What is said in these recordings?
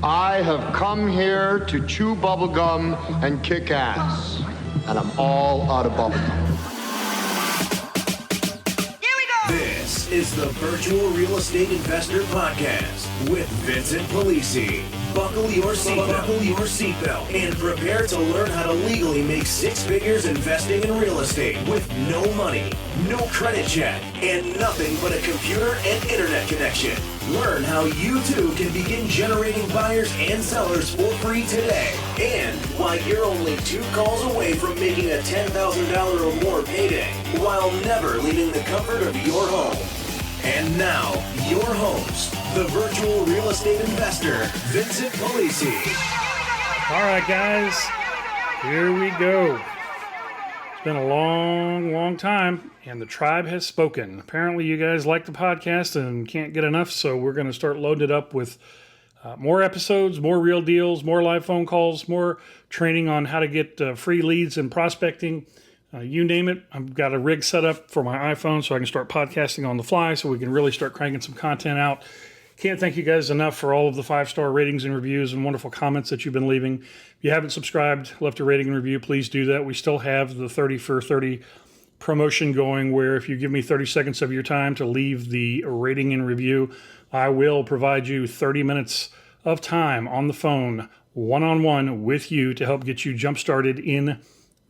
I have come here to chew bubblegum and kick ass. And I'm all out of bubblegum. This is the Virtual Real Estate Investor Podcast with Vincent Polisi. Buckle your seatbelt and prepare to learn how to legally make six figures investing in real estate with no money, no credit check, and nothing but a computer and internet connection. Learn how you too can begin generating buyers and sellers for free today, and why you're only 2 calls away from making a $10,000 or more payday while never leaving the comfort of your home. And now, your host, the virtual real estate investor, Vincent Polisi. All right, guys, here we go. It's been a long time, and the tribe has spoken. Apparently, you guys like the podcast and can't get enough, so we're going to start loading it up with more episodes, more real deals, more live phone calls, more training on how to get free leads and prospecting. You name it. I've got a rig set up for my iPhone so I can start podcasting on the fly so we can really start cranking some content out. Can't thank you guys enough for all of the 5-star ratings and reviews and wonderful comments that you've been leaving. If you haven't subscribed, left a rating and review, please do that. We still have the 30 for 30 promotion going where if you give me 30 seconds of your time to leave the rating and review, I will provide you 30 minutes of time on the phone, one-on-one with you to help get you jump-started in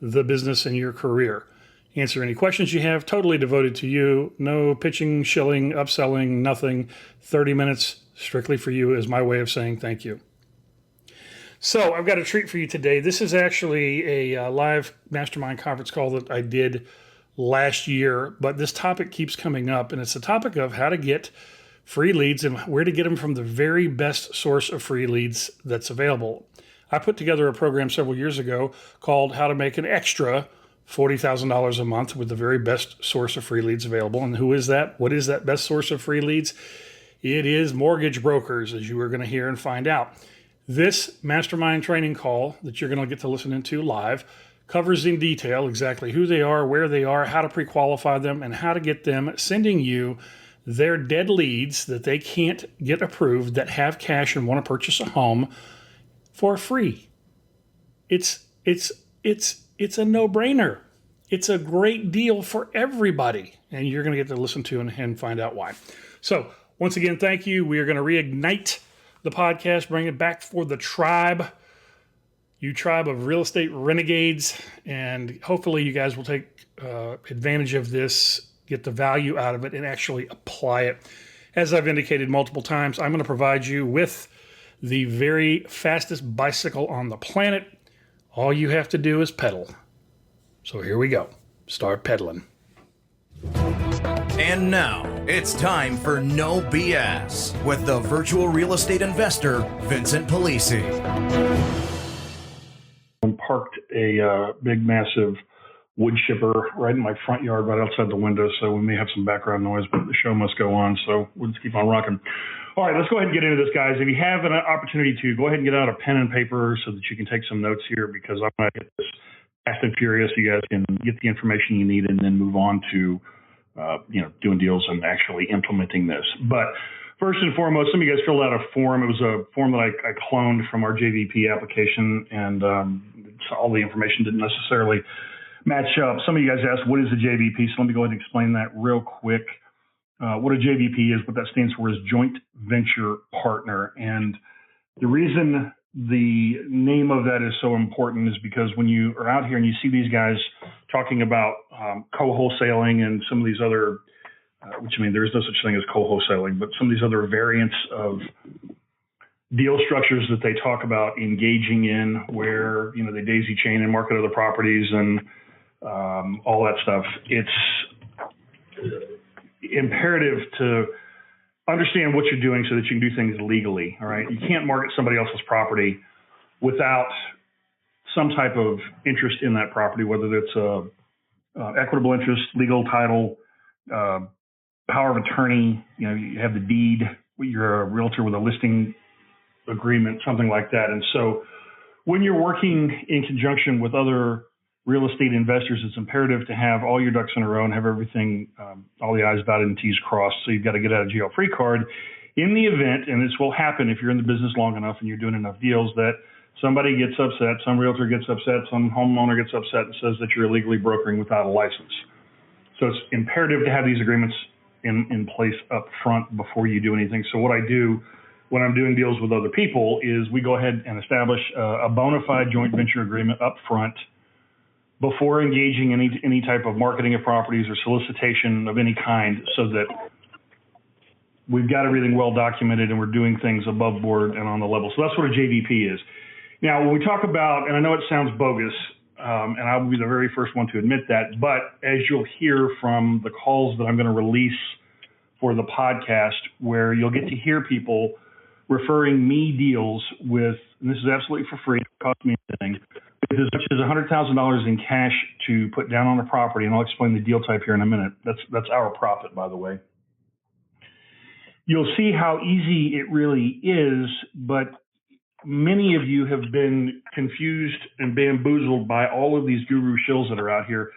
the business and your career. Answer any questions you have, totally devoted to you. No pitching, shilling, upselling, nothing. 30 minutes strictly for you is my way of saying thank you. So I've got a treat for you today. This is actually a live mastermind conference call that I did last year, but this topic keeps coming up, and it's the topic of how to get free leads and where to get them from the very best source of free leads that's available. I put together a program several years ago called How to Make an Extra $40,000 a month with the very best source of free leads available. And who is that? What is that best source of free leads? It is mortgage brokers, as you are going to hear and find out. This mastermind training call that you're going to get to listen into live covers in detail exactly who they are, where they are, how to pre-qualify them, and how to get them sending you their dead leads that they can't get approved that have cash and want to purchase a home for free. It's a no-brainer. It's a great deal for everybody, and you're going to get to listen to and find out why. So, once again, thank you. We are going to reignite the podcast, bring it back for the tribe, you tribe of real estate renegades, and hopefully you guys will take advantage of this, get the value out of it, and actually apply it. As I've indicated multiple times, I'm going to provide you with the very fastest bicycle on the planet. All you have to do is pedal. So here we go. Start pedaling. And now, it's time for No BS with the virtual real estate investor, Vincent Polisi. I parked a big, massive wood chipper right in my front yard, right outside the window, so we may have some background noise, but the show must go on, so we'll just keep on rocking. All right, let's go ahead and get into this, guys. If you have an opportunity to, go ahead and get out a pen and paper so that you can take some notes here, because I'm going to hit this fast and furious. You guys can get the information you need and then move on to, doing deals and actually implementing this. But first and foremost, some of you guys filled out a form. It was a form that I cloned from our JVP application, and so all the information didn't necessarily match up. Some of you guys asked, what is a JVP? So let me go ahead and explain that real quick. What a JVP is, what that stands for is Joint Venture Partner. And the reason the name of that is so important is because when you are out here and you see these guys talking about co-wholesaling and some of these other, there is no such thing as co-wholesaling, but some of these other variants of deal structures that they talk about engaging in where, they daisy chain and market other properties and all that stuff. It's imperative to understand what you're doing so that you can do things legally. All right. You can't market somebody else's property without some type of interest in that property, whether it's equitable interest, legal title, power of attorney, you have the deed, you're a realtor with a listing agreement, something like that. And so when you're working in conjunction with other real estate investors, it's imperative to have all your ducks in a row and have everything, all the I's dotted and T's crossed. So you've got to get out of jail free card in the event, and this will happen if you're in the business long enough and you're doing enough deals, that somebody gets upset, some realtor gets upset, some homeowner gets upset and says that you're illegally brokering without a license. So it's imperative to have these agreements in place up front before you do anything. So what I do when I'm doing deals with other people is we go ahead and establish a bona fide joint venture agreement up front before engaging any type of marketing of properties or solicitation of any kind, so that we've got everything well documented and we're doing things above board and on the level. So that's what a JVP is. Now, when we talk about, and I know it sounds bogus, and I will be the very first one to admit that, but as you'll hear from the calls that I'm going to release for the podcast, where you'll get to hear people referring me deals with, and this is absolutely for free, it costs me anything, with as much as $100,000 in cash to put down on a property, and I'll explain the deal type here in a minute. That's our profit, by the way. You'll see how easy it really is, but many of you have been confused and bamboozled by all of these guru shills that are out here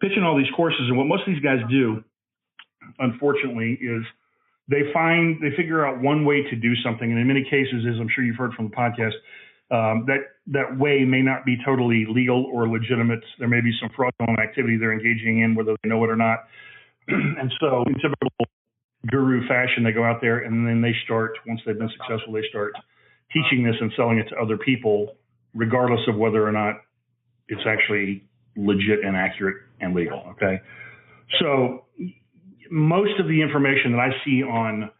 pitching all these courses. And what most of these guys do, unfortunately, is they figure out one way to do something. And in many cases, as I'm sure you've heard from the podcast, that way may not be totally legal or legitimate. There may be some fraudulent activity they're engaging in, whether they know it or not. And so in typical guru fashion, they go out there and then they start, once they've been successful, they start teaching this and selling it to other people, regardless of whether or not it's actually legit and accurate and legal. Okay. So most of the information that I see on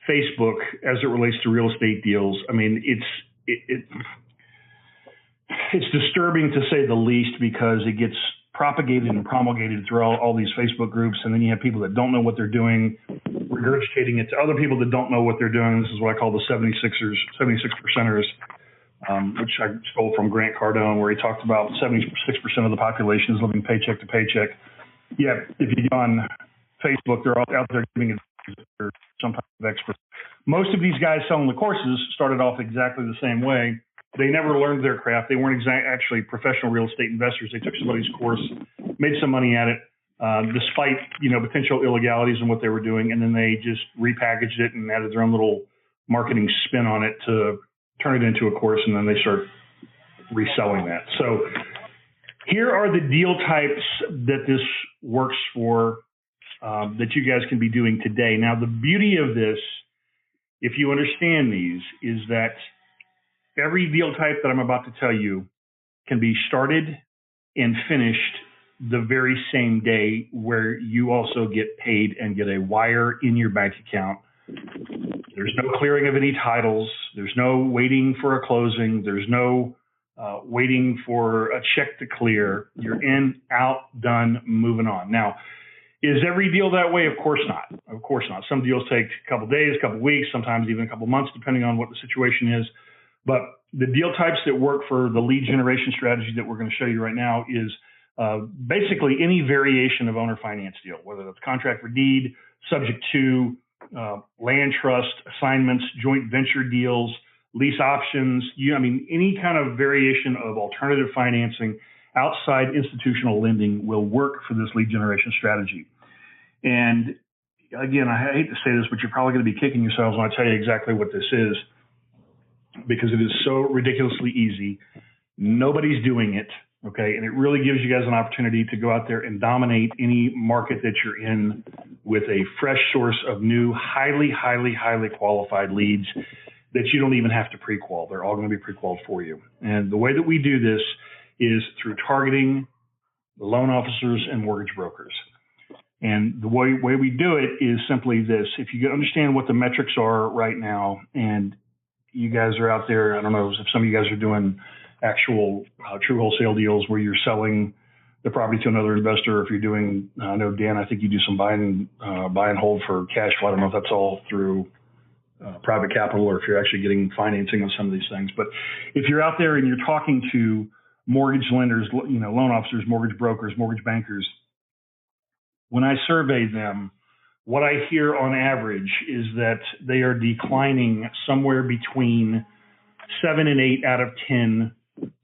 Facebook as it relates to real estate deals, I mean, it's disturbing to say the least, because it gets propagated and promulgated through all these Facebook groups. And then you have people that don't know what they're doing, regurgitating it to other people that don't know what they're doing. This is what I call the 76 percenters, which I stole from Grant Cardone, where he talked about 76% of the population is living paycheck to paycheck. Yeah, if you go on Facebook, they're all out there giving advice. They're some type of expert. Most of these guys selling the courses started off exactly the same way. They never learned their craft. They weren't actually professional real estate investors. They took somebody's course, made some money at it, despite potential illegalities in what they were doing, and then they just repackaged it and added their own little marketing spin on it to turn it into a course, and then they start reselling that. So here are the deal types that this works for, that you guys can be doing today. Now, the beauty of this, if you understand these, is that every deal type that I'm about to tell you can be started and finished the very same day, where you also get paid and get a wire in your bank account. There's no clearing of any titles. There's no waiting for a closing. There's no waiting for a check to clear. You're in, out, done, moving on. Now, is every deal that way? Of course not. Of course not. Some deals take a couple of days, a couple of weeks, sometimes even a couple of months, depending on what the situation is. But the deal types that work for the lead generation strategy that we're going to show you right now is basically any variation of owner finance deal, whether that's contract for deed, subject to, land trust, assignments, joint venture deals, lease options, any kind of variation of alternative financing outside institutional lending will work for this lead generation strategy. And again, I hate to say this, but you're probably going to be kicking yourselves when I tell you exactly what this is, because it is so ridiculously easy. Nobody's doing it, okay? And it really gives you guys an opportunity to go out there and dominate any market that you're in with a fresh source of new, highly, highly, highly qualified leads that you don't even have to pre-qual. They're all going to be pre-qualified for you. And the way that we do this is through targeting the loan officers and mortgage brokers. And the way we do it is simply this. If you understand what the metrics are right now, and you guys are out there, I don't know if some of you guys are doing actual true wholesale deals where you're selling the property to another investor, or if you're doing, I know, Dan, I think you do some buy and hold for cash flow. I don't know if that's all through private capital or if you're actually getting financing on some of these things. But if you're out there and you're talking to mortgage lenders, loan officers, mortgage brokers, mortgage bankers, when I survey them, what I hear on average is that they are declining somewhere between 7 and 8 out of 10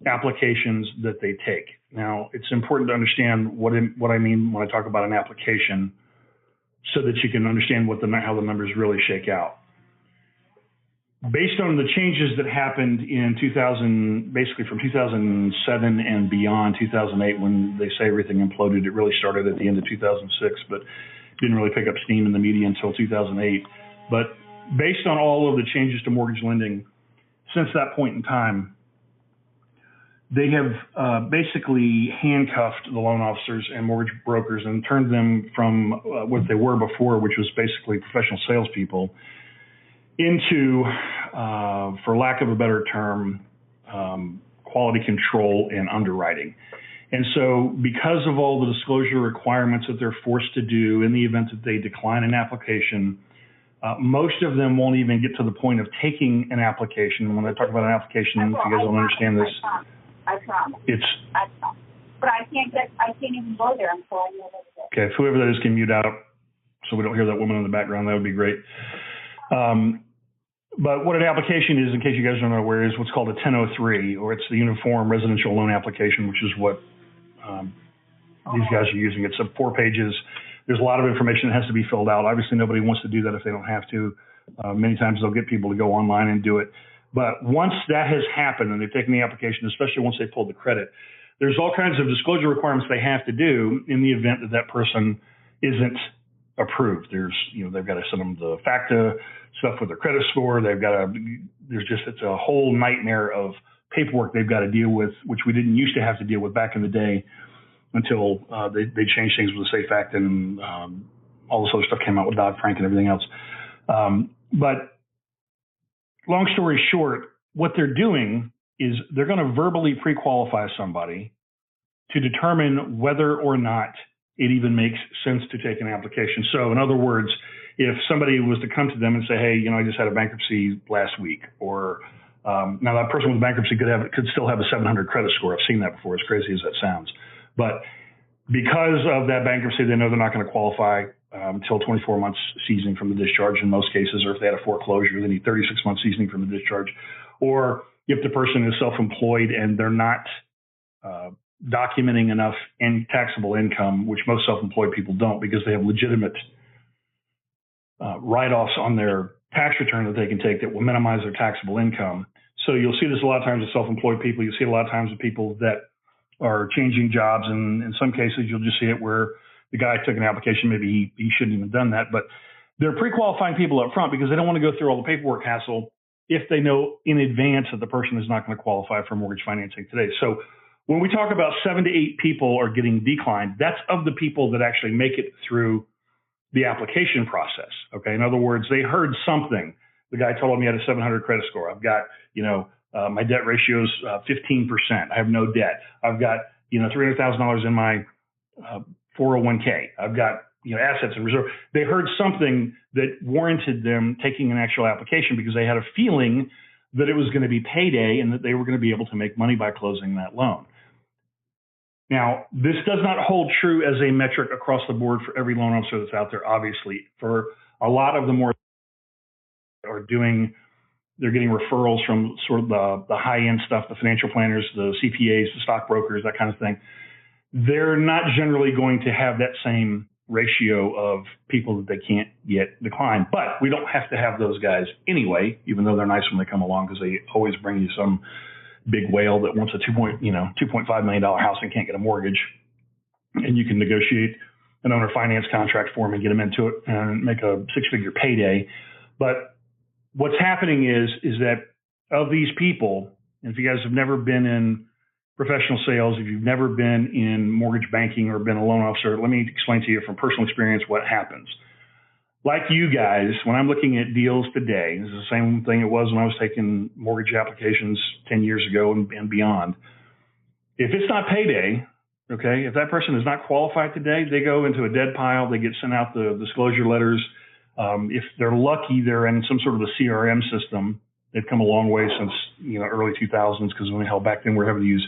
applications that they take. Now, it's important to understand what I mean when I talk about an application, so that you can understand how the numbers really shake out. based on the changes that happened in 2000, basically from 2007 and beyond 2008, when they say everything imploded, it really started at the end of 2006, but didn't really pick up steam in the media until 2008. But based on all of the changes to mortgage lending since that point in time, they have basically handcuffed the loan officers and mortgage brokers and turned them from what they were before, which was basically professional salespeople, into, for lack of a better term, quality control and underwriting. And so because of all the disclosure requirements that they're forced to do in the event that they decline an application, most of them won't even get to the point of taking an application. When I talk about an application, if you guys don't understand this, I promise. I promise. But I can't even go there until I know what it is. Okay, if whoever that is can mute out so we don't hear that woman in the background, that would be great. But what an application is, in case you guys don't know where, is what's called a 1003, or it's the Uniform Residential Loan Application, which is what these guys are using. It's 4 pages. There's a lot of information that has to be filled out. Obviously, nobody wants to do that if they don't have to. Many times they'll get people to go online and do it. But once that has happened and they've taken the application, especially once they pulled the credit, there's all kinds of disclosure requirements they have to do in the event that that person isn't approved. There's, they've got to send them the FACTA stuff with their credit score. It's a whole nightmare of paperwork they've got to deal with, which we didn't used to have to deal with back in the day until they changed things with the SAFE Act and all this other stuff came out with Dodd-Frank and everything else. But long story short, what they're doing is they're going to verbally pre-qualify somebody to determine whether or not it even makes sense to take an application. So in other words, if somebody was to come to them and say, hey, I just had a bankruptcy last week, or now that person with bankruptcy could still have a 700 credit score. I've seen that before, as crazy as that sounds. But because of that bankruptcy, they know they're not going to qualify until 24 months seasoning from the discharge in most cases, or if they had a foreclosure, they need 36 months seasoning from the discharge. Or if the person is self-employed and they're not documenting enough taxable income, which most self-employed people don't because they have legitimate write-offs on their tax return that they can take that will minimize their taxable income. So you'll see this a lot of times with self-employed people. You see it a lot of times with people that are changing jobs, and in some cases you'll just see it where the guy took an application, maybe he shouldn't even have done that, but they're pre-qualifying people up front because they don't want to go through all the paperwork hassle if they know in advance that the person is not going to qualify for mortgage financing today. So when we talk about 7 to 8 people are getting declined, that's of the people that actually make it through the application process. Okay. In other words, they heard something. The guy told me he had a 700 credit score. I've got, my debt ratio is 15%. I have no debt. I've got, $300,000 in my 401k. I've got, assets in reserve. They heard something that warranted them taking an actual application because they had a feeling that it was going to be payday and that they were going to be able to make money by closing that loan. Now, this does not hold true as a metric across the board for every loan officer that's out there, obviously. For a lot of the more they're getting referrals from sort of the high-end stuff, the financial planners, the CPAs, the stockbrokers, that kind of thing. They're not generally going to have that same ratio of people that they can't yet decline. But we don't have to have those guys anyway, even though they're nice when they come along because they always bring you some big whale that wants a $2.5 million house and can't get a mortgage. And you can negotiate an owner finance contract for them and get them into it and make a 6-figure payday. But what's happening is that of these people, and if you guys have never been in professional sales, if you've never been in mortgage banking or been a loan officer, let me explain to you from personal experience what happens. Like you guys, when I'm looking at deals today, this is the same thing it was when I was taking mortgage applications 10 years ago and beyond. If it's not payday, okay, if that person is not qualified today, they go into a dead pile. They get sent out the disclosure letters. If they're lucky, they're in some sort of a CRM system. They've come a long way since early 2000s because when back then we're having to use,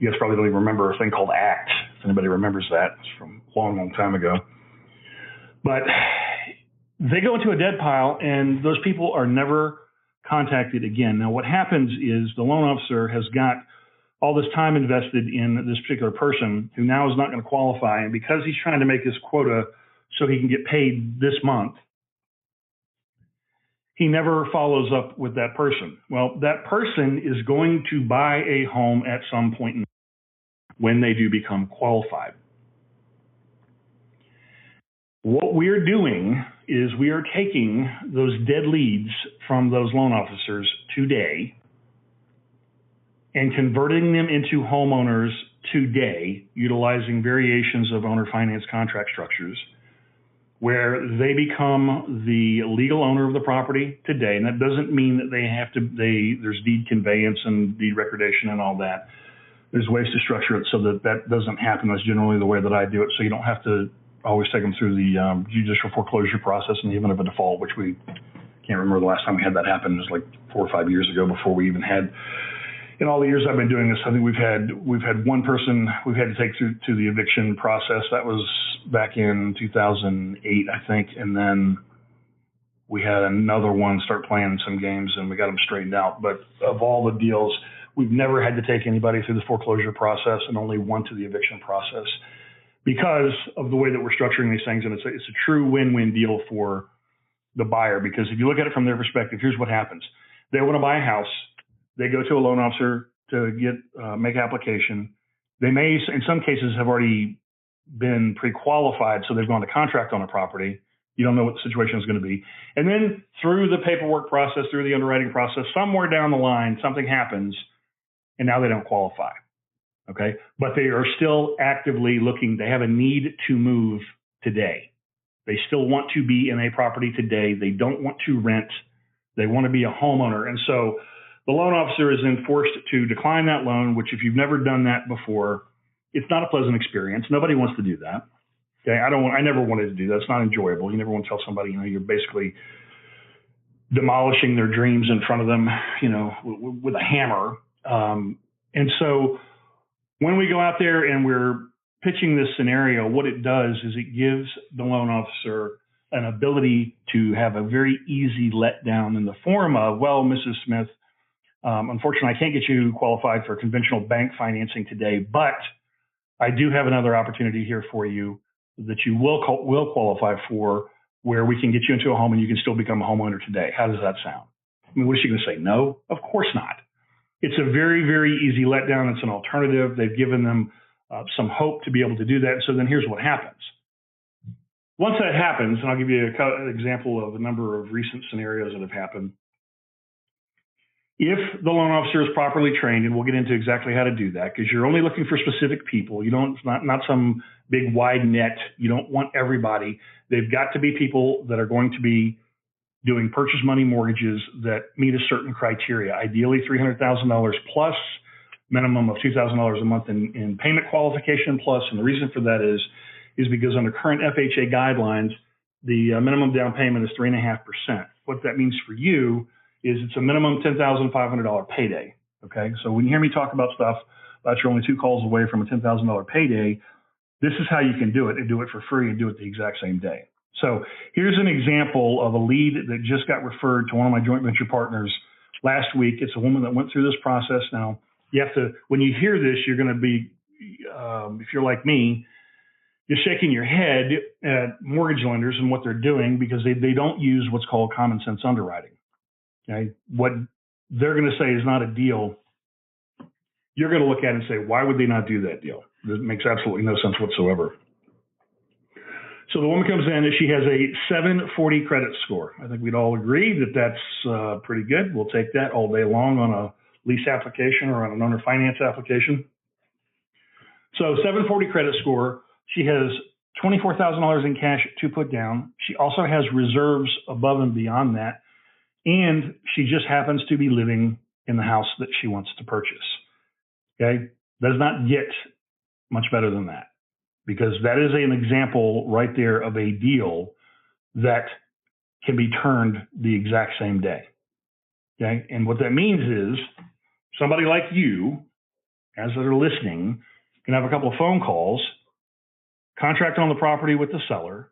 you guys probably don't even remember a thing called ACT, if anybody remembers that. It's from a long, long time ago. But they go into a dead pile, and those people are never contacted again. Now, what happens is the loan officer has got all this time invested in this particular person who now is not going to qualify, and because he's trying to make his quota so he can get paid this month, he never follows up with that person. Well, that person is going to buy a home at some point when they do become qualified. What we're doing is we are taking those dead leads from those loan officers today and converting them into homeowners today, utilizing variations of owner finance contract structures, where they become the legal owner of the property today. And that doesn't mean that there's deed conveyance and deed recordation and all that. There's ways to structure it so that doesn't happen. That's generally the way that I do it. So you don't have to always take them through the judicial foreclosure process in the event of a default, which we can't remember the last time we had that happen. It was like 4 or 5 years ago before we even had. In all the years I've been doing this, I think we've had one person we've had to take through to the eviction process. That was back in 2008, I think, and then we had another one start playing some games, and we got them straightened out. But of all the deals, we've never had to take anybody through the foreclosure process, and only one to the eviction process, because of the way that we're structuring these things. And it's a true win-win deal for the buyer, because if you look at it from their perspective, here's what happens. They want to buy a house. They go to a loan officer to make application. They may, in some cases, have already been pre-qualified, so they've gone to contract on a property. You don't know what the situation is going to be. And then through the paperwork process, through the underwriting process, somewhere down the line, something happens, and now they don't qualify. Okay? But they are still actively looking. They have a need to move today. They still want to be in a property today. They don't want to rent. They want to be a homeowner. And so the loan officer is then forced to decline that loan, which if you've never done that before, it's not a pleasant experience. Nobody wants to do that. Okay, I never wanted to do that. It's not enjoyable. You never want to tell somebody, you're basically demolishing their dreams in front of them, with a hammer. And so when we go out there and we're pitching this scenario, what it does is it gives the loan officer an ability to have a very easy letdown in the form of, well, Mrs. Smith, unfortunately, I can't get you qualified for conventional bank financing today, but I do have another opportunity here for you that you will qualify for, where we can get you into a home and you can still become a homeowner today. How does that sound? I mean, what is she going to say? No, of course not. It's a very, very easy letdown. It's an alternative. They've given them some hope to be able to do that. So then here's what happens. Once that happens, and I'll give you an example of a number of recent scenarios that have happened. If the loan officer is properly trained, and we'll get into exactly how to do that, because you're only looking for specific people. You don't, it's not some big wide net. You don't want everybody. They've got to be people that are going to be doing purchase money mortgages that meet a certain criteria, ideally $300,000 plus, minimum of $2,000 a month in payment qualification plus. And the reason for that is because under current FHA guidelines, the minimum down payment is 3.5%. What that means for you is it's a minimum $10,500 payday. Okay, so when you hear me talk about stuff about you're only 2 calls away from a $10,000 payday, this is how you can do it, and do it for free and do it the exact same day. So here's an example of a lead that just got referred to one of my joint venture partners last week. It's a woman that went through this process. Now, you have to, when you hear this, you're going to be, if you're like me, you're shaking your head at mortgage lenders and what they're doing, because they don't use what's called common sense underwriting. Okay, what they're going to say is not a deal. You're going to look at it and say, why would they not do that deal? It makes absolutely no sense whatsoever. So the woman comes in and she has a 740 credit score. I think we'd all agree that that's pretty good. We'll take that all day long on a lease application or on an owner finance application. So 740 credit score. She has $24,000 in cash to put down. She also has reserves above and beyond that. And she just happens to be living in the house that she wants to purchase. Okay? Does not get much better than that, because that is an example right there of a deal that can be turned the exact same day. Okay? And what that means is somebody like you, as that are listening, can have a couple of phone calls, contract on the property with the seller,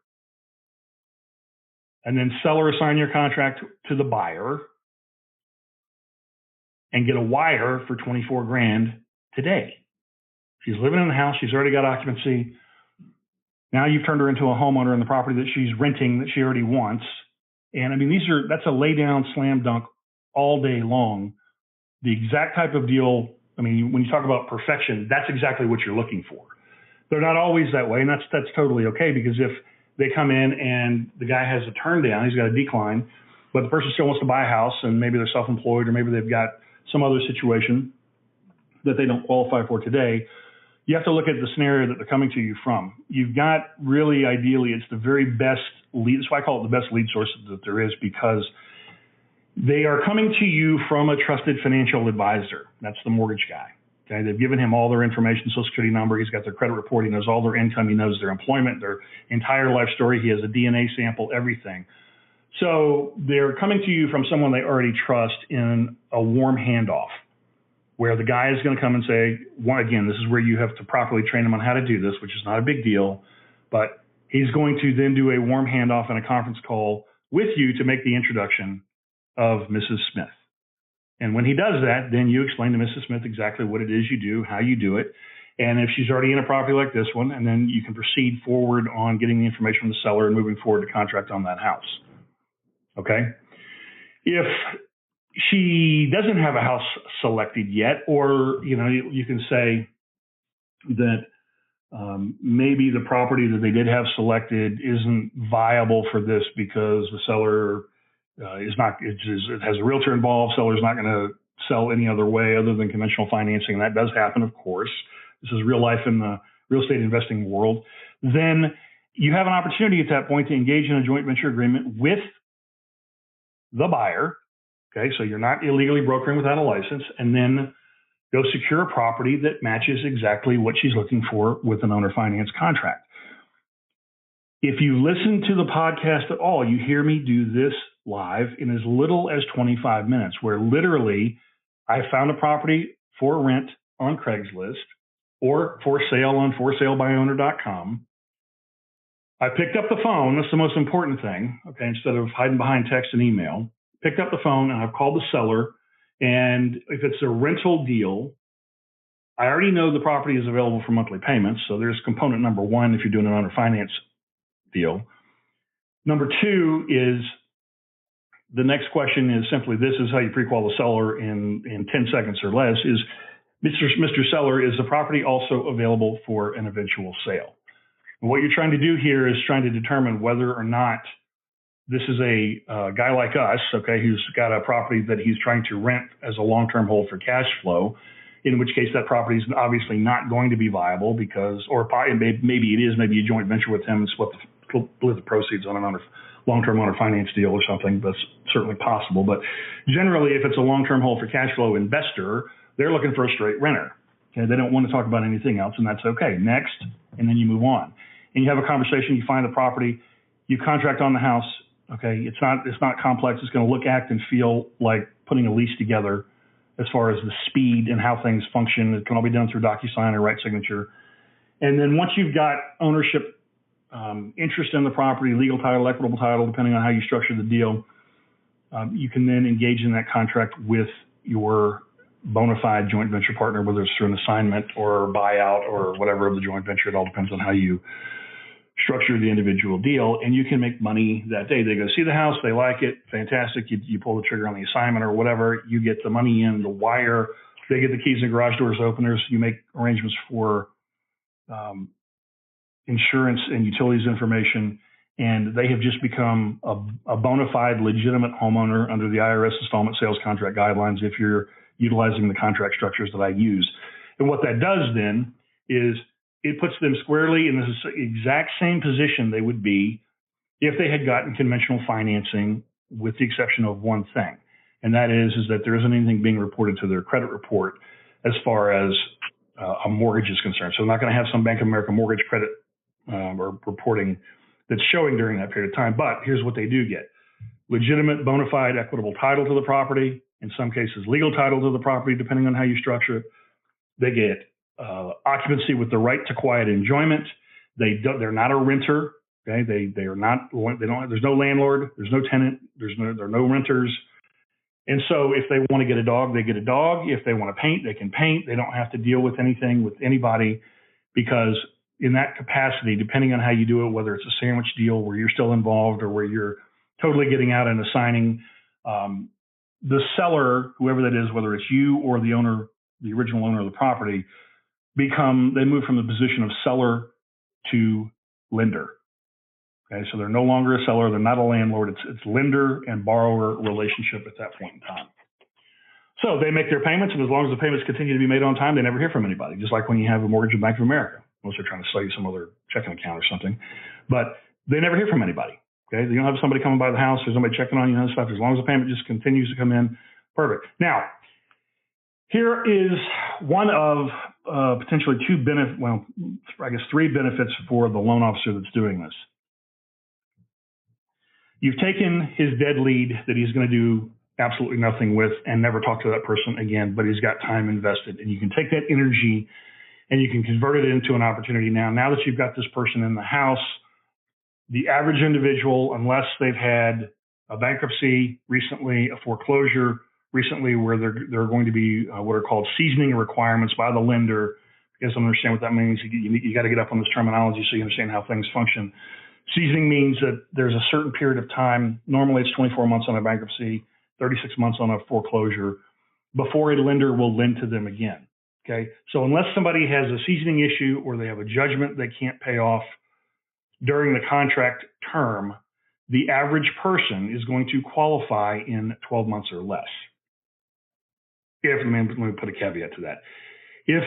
and then seller assign your contract to the buyer and get a wire for $24,000 today. She's living in the house. She's already got occupancy. Now you've turned her into a homeowner in the property that she's renting that she already wants. And I mean, that's a lay down slam dunk all day long. The exact type of deal, I mean, when you talk about perfection, that's exactly what you're looking for. They're not always that way, and that's totally okay, because if they come in and the guy has a turn down, he's got a decline, but the person still wants to buy a house, and maybe they're self-employed, or maybe they've got some other situation that they don't qualify for today, you have to look at the scenario that they're coming to you from. You've got really, ideally, it's the very best lead. That's why I call it the best lead source that there is, because they are coming to you from a trusted financial advisor. That's the mortgage guy. Okay, they've given him all their information, Social Security number. He's got their credit report. He knows all their income. He knows their employment, their entire life story. He has a DNA sample, everything. So they're coming to you from someone they already trust in a warm handoff, where the guy is going to come and say, again, this is where you have to properly train him on how to do this, which is not a big deal, but he's going to then do a warm handoff and a conference call with you to make the introduction of Mrs. Smith. And when he does that, then you explain to Mrs. Smith exactly what it is you do, how you do it. And if she's already in a property like this one, and then you can proceed forward on getting the information from the seller and moving forward to contract on that house. Okay? If she doesn't have a house selected yet, or, you can say that maybe the property that they did have selected isn't viable for this because the seller it has a realtor involved. Seller's not going to sell any other way other than conventional financing. And that does happen, of course. This is real life in the real estate investing world. Then you have an opportunity at that point to engage in a joint venture agreement with the buyer. Okay, so you're not illegally brokering without a license, and then go secure a property that matches exactly what she's looking for with an owner finance contract. If you listen to the podcast at all, you hear me do this live in as little as 25 minutes, where literally I found a property for rent on Craigslist or for sale on forsalebywowner.com. I picked up the phone. That's the most important thing. Okay, instead of hiding behind text and email, picked up the phone and I've called the seller. And if it's a rental deal, I already know the property is available for monthly payments. So there's component number one if you're doing an owner finance deal. Number two is the next question is simply, this is how you pre-qual the seller in 10 seconds or less, is Mr. Seller, is the property also available for an eventual sale? And what you're trying to do here is trying to determine whether or not this is a guy like us, okay, who's got a property that he's trying to rent as a long-term hold for cash flow, in which case that property is obviously not going to be viable because, or maybe it is, maybe a joint venture with him and split the proceeds on a long-term owner finance deal or something. That's certainly possible. But generally, if it's a long-term hold for cash flow investor, they're looking for a straight renter. Okay, they don't want to talk about anything else, and that's okay. Next, and then you move on. And you have a conversation, you find the property, you contract on the house. Okay, it's not complex. It's going to look, act, and feel like putting a lease together as far as the speed and how things function. It can all be done through DocuSign or right signature. And then once you've got ownership, interest in the property, legal title, equitable title, depending on how you structure the deal, you can then engage in that contract with your bona fide joint venture partner, whether it's through an assignment or buyout or whatever of the joint venture. It all depends on how you structure the individual deal, and you can make money that day. They go see the house, they like it, fantastic. You pull the trigger on the assignment or whatever, you get the money in, the wire, they get the keys and garage doors openers, you make arrangements for insurance and utilities information, and they have just become a bona fide legitimate homeowner under the IRS installment sales contract guidelines if you're utilizing the contract structures that I use. And what that does then is it puts them squarely in the exact same position they would be if they had gotten conventional financing, with the exception of one thing. And that is that there isn't anything being reported to their credit report as far as a mortgage is concerned. So they're not going to have some Bank of America mortgage credit or reporting that's showing during that period of time. But here's what they do get: legitimate, bona fide, equitable title to the property, in some cases legal title to the property, depending on how you structure it. They get occupancy with the right to quiet enjoyment. They're not a renter. Okay, they are not. They don't. There's no landlord. There's no tenant. There are no renters. And so, if they want to get a dog, they get a dog. If they want to paint, they can paint. They don't have to deal with anything with anybody, because in that capacity, depending on how you do it, whether it's a sandwich deal where you're still involved or where you're totally getting out and assigning the seller, whoever that is, whether it's you or the owner, the original owner of the property, they move from the position of seller to lender. Okay, so they're no longer a seller, they're not a landlord, it's lender and borrower relationship at that point in time. So they make their payments, and as long as the payments continue to be made on time, they never hear from anybody, just like when you have a mortgage with Bank of America. Unless they're trying to sell you some other checking account or something. But they never hear from anybody. Okay, you don't have somebody coming by the house, there's nobody checking on you and stuff. As long as the payment just continues to come in, perfect. Now, here is one of potentially three benefits for the loan officer that's doing this. You've taken his dead lead that he's going to do absolutely nothing with and never talk to that person again, but he's got time invested. And you can take that energy and you can convert it into an opportunity now. Now that you've got this person in the house, the average individual, unless they've had a bankruptcy recently, a foreclosure recently, where there are going to be what are called seasoning requirements by the lender. You guys don't understand what that means. You got to get up on this terminology so you understand how things function. Seasoning means that there's a certain period of time, normally it's 24 months on a bankruptcy, 36 months on a foreclosure, before a lender will lend to them again. Okay, so unless somebody has a seasoning issue or they have a judgment they can't pay off during the contract term, the average person is going to qualify in 12 months or less. Let me put a caveat to that. If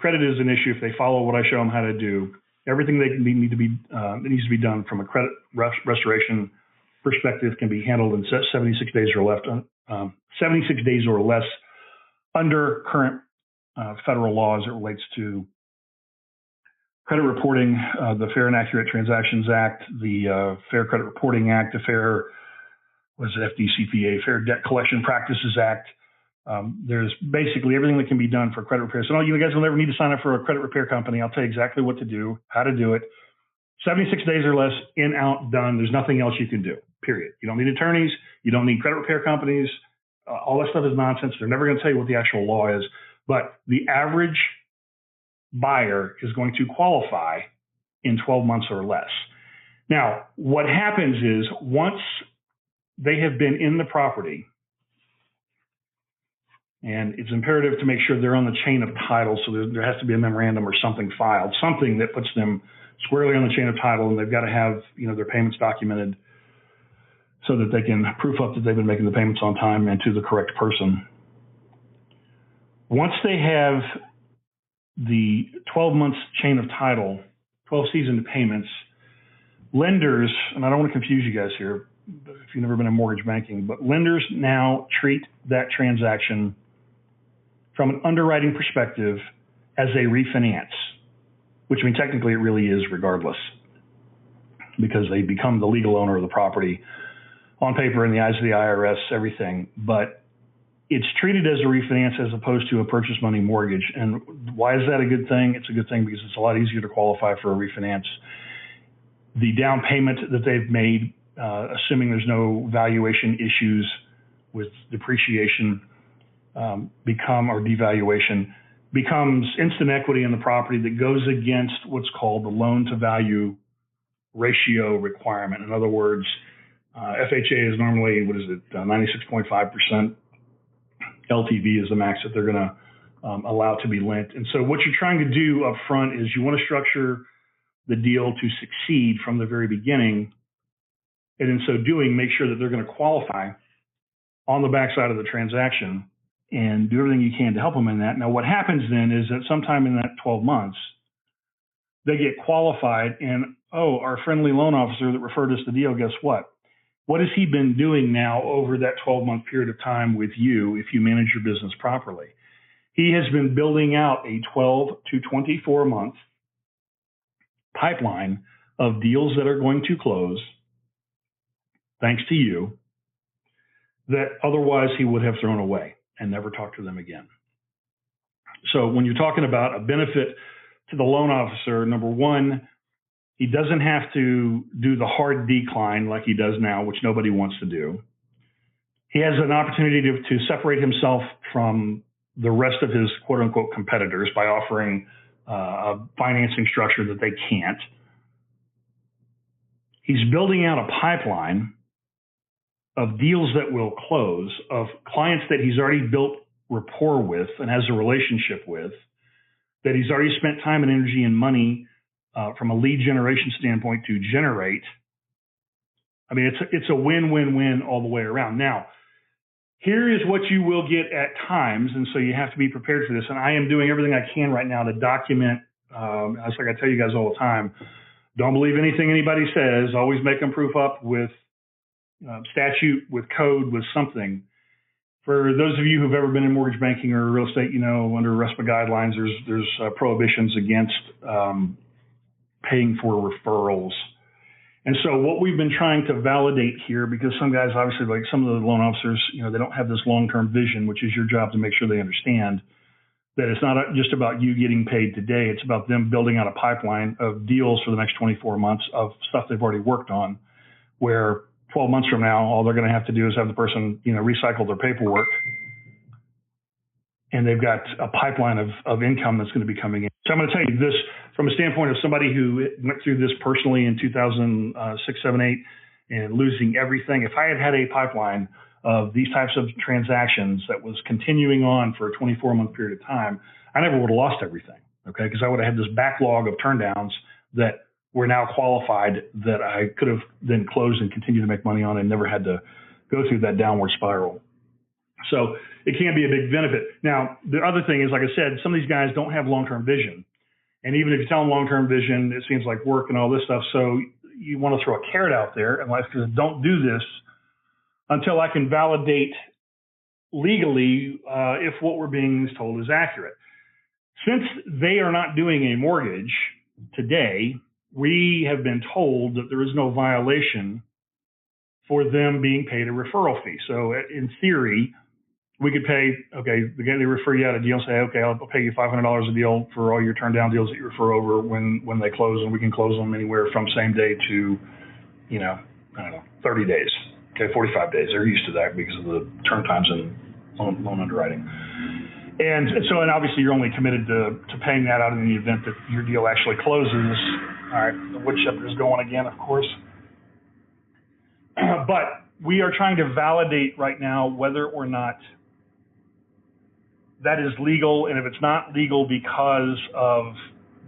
credit is an issue, if they follow what I show them how to do, everything that needs to be done from a credit restoration perspective can be handled in 76 days or less under current federal law as it relates to credit reporting, the Fair and Accurate Transactions Act, the Fair Credit Reporting Act, the Fair Debt Collection Practices Act. There's basically everything that can be done for credit repair. So you guys will never need to sign up for a credit repair company. I'll tell you exactly what to do, how to do it. 76 days or less, in, out, done. There's nothing else you can do, period. You don't need attorneys. You don't need credit repair companies. All that stuff is nonsense. They're never going to tell you what the actual law is. But the average buyer is going to qualify in 12 months or less. Now, what happens is once they have been in the property, and it's imperative to make sure they're on the chain of title, so there has to be a memorandum or something filed, something that puts them squarely on the chain of title, and they've got to have their payments documented so that they can proof up that they've been making the payments on time and to the correct person. Once they have the 12 months chain of title, 12 seasoned payments, lenders, and I don't want to confuse you guys here if you've never been in mortgage banking, but lenders now treat that transaction from an underwriting perspective as a refinance, which means technically it really is regardless, because they become the legal owner of the property on paper in the eyes of the IRS, everything. But it's treated as a refinance as opposed to a purchase money mortgage. And why is that a good thing? It's a good thing because it's a lot easier to qualify for a refinance. The down payment that they've made, assuming there's no valuation issues with depreciation or devaluation, becomes instant equity in the property that goes against what's called the loan to value ratio requirement. In other words, FHA is normally, 96.5%. LTV is the max that they're going to allow to be lent. And so what you're trying to do up front is you want to structure the deal to succeed from the very beginning. And in so doing, make sure that they're going to qualify on the backside of the transaction and do everything you can to help them in that. Now, what happens then is that sometime in that 12 months, they get qualified and, our friendly loan officer that referred us the deal, guess what? What has he been doing now over that 12-month period of time with you if you manage your business properly? He has been building out a 12 to 24-month pipeline of deals that are going to close, thanks to you, that otherwise he would have thrown away and never talked to them again. So when you're talking about a benefit to the loan officer, number one, he doesn't have to do the hard decline like he does now, which nobody wants to do. He has an opportunity to separate himself from the rest of his quote unquote competitors by offering a financing structure that they can't. He's building out a pipeline of deals that will close, of clients that he's already built rapport with and has a relationship with, that he's already spent time and energy and money from a lead generation standpoint to generate. I mean, it's a win-win-win all the way around. Now, here is what you will get at times, and so you have to be prepared for this. And I am doing everything I can right now to document. It's like I tell you guys all the time, don't believe anything anybody says. Always make them proof up with statute, with code, with something. For those of you who've ever been in mortgage banking or real estate, you know, under RESPA guidelines, there's prohibitions against paying for referrals. And so what we've been trying to validate here, because some guys, obviously, like some of the loan officers, you know, they don't have this long-term vision, which is your job to make sure they understand that it's not just about you getting paid today. It's about them building out a pipeline of deals for the next 24 months of stuff they've already worked on, where 12 months from now, all they're going to have to do is have the person, you know, recycle their paperwork, and they've got a pipeline of income that's going to be coming in. So I'm going to tell you this from a standpoint of somebody who went through this personally in 2006, 7, 8, and losing everything. If I had had a pipeline of these types of transactions that was continuing on for a 24-month period of time, I never would have lost everything, okay? Because I would have had this backlog of turndowns that were now qualified that I could have then closed and continued to make money on and never had to go through that downward spiral. So it can be a big benefit. Now, the other thing is, like I said, some of these guys don't have long-term vision. And even if you tell them long-term vision, it seems like work and all this stuff. So you want to throw a carrot out there and like, don't do this until I can validate legally if what we're being told is accurate. Since they are not doing a mortgage today, we have been told that there is no violation for them being paid a referral fee. So in theory, we could pay, okay, they refer you out a deal, say, okay, I'll pay you $500 a deal for all your turn down deals that you refer over when they close, and we can close them anywhere from same day to, you know, I don't know, 30 days, okay, 45 days. They're used to that because of the turn times in loan underwriting. And so, and obviously you're only committed to paying that out in the event that your deal actually closes. All right, the wood chipper is going again, of course. But we are trying to validate right now whether or not that is legal, and if it's not legal because of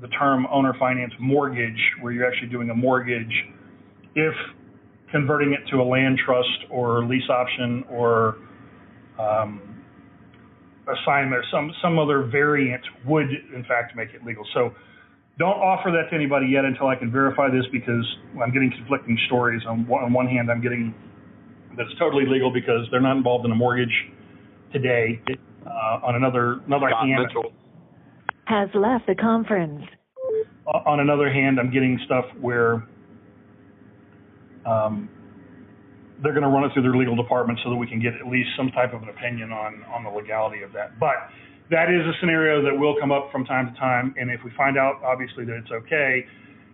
the term owner finance mortgage, where you're actually doing a mortgage, if converting it to a land trust or lease option or assignment or some other variant would in fact make it legal. So don't offer that to anybody yet until I can verify this, because I'm getting conflicting stories. On one hand, I'm getting that it's totally legal because they're not involved in a mortgage today. On another hand, Mitchell has left the conference. On another hand, I'm getting stuff where they're going to run it through their legal department so that we can get at least some type of an opinion on the legality of that. But that is a scenario that will come up from time to time. And if we find out, obviously, that it's okay,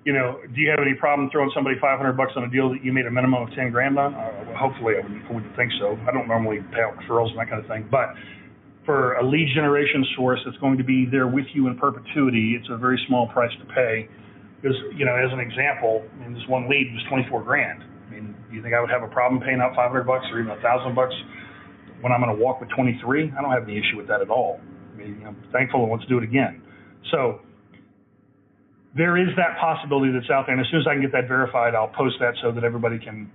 you know, do you have any problem throwing somebody $500 on a deal that you made a minimum of 10 grand on? Well, hopefully, I wouldn't think so. I don't normally pay out referrals and that kind of thing. But for a lead generation source that's going to be there with you in perpetuity, it's a very small price to pay. Because, you know, as an example, I mean, this one lead was 24 grand. I mean, do you think I would have a problem paying out $500 or even $1,000 when I'm going to walk with 23? I don't have any issue with that at all. I mean, I'm thankful and let's do it again. So there is that possibility that's out there. And as soon as I can get that verified, I'll post that so that everybody can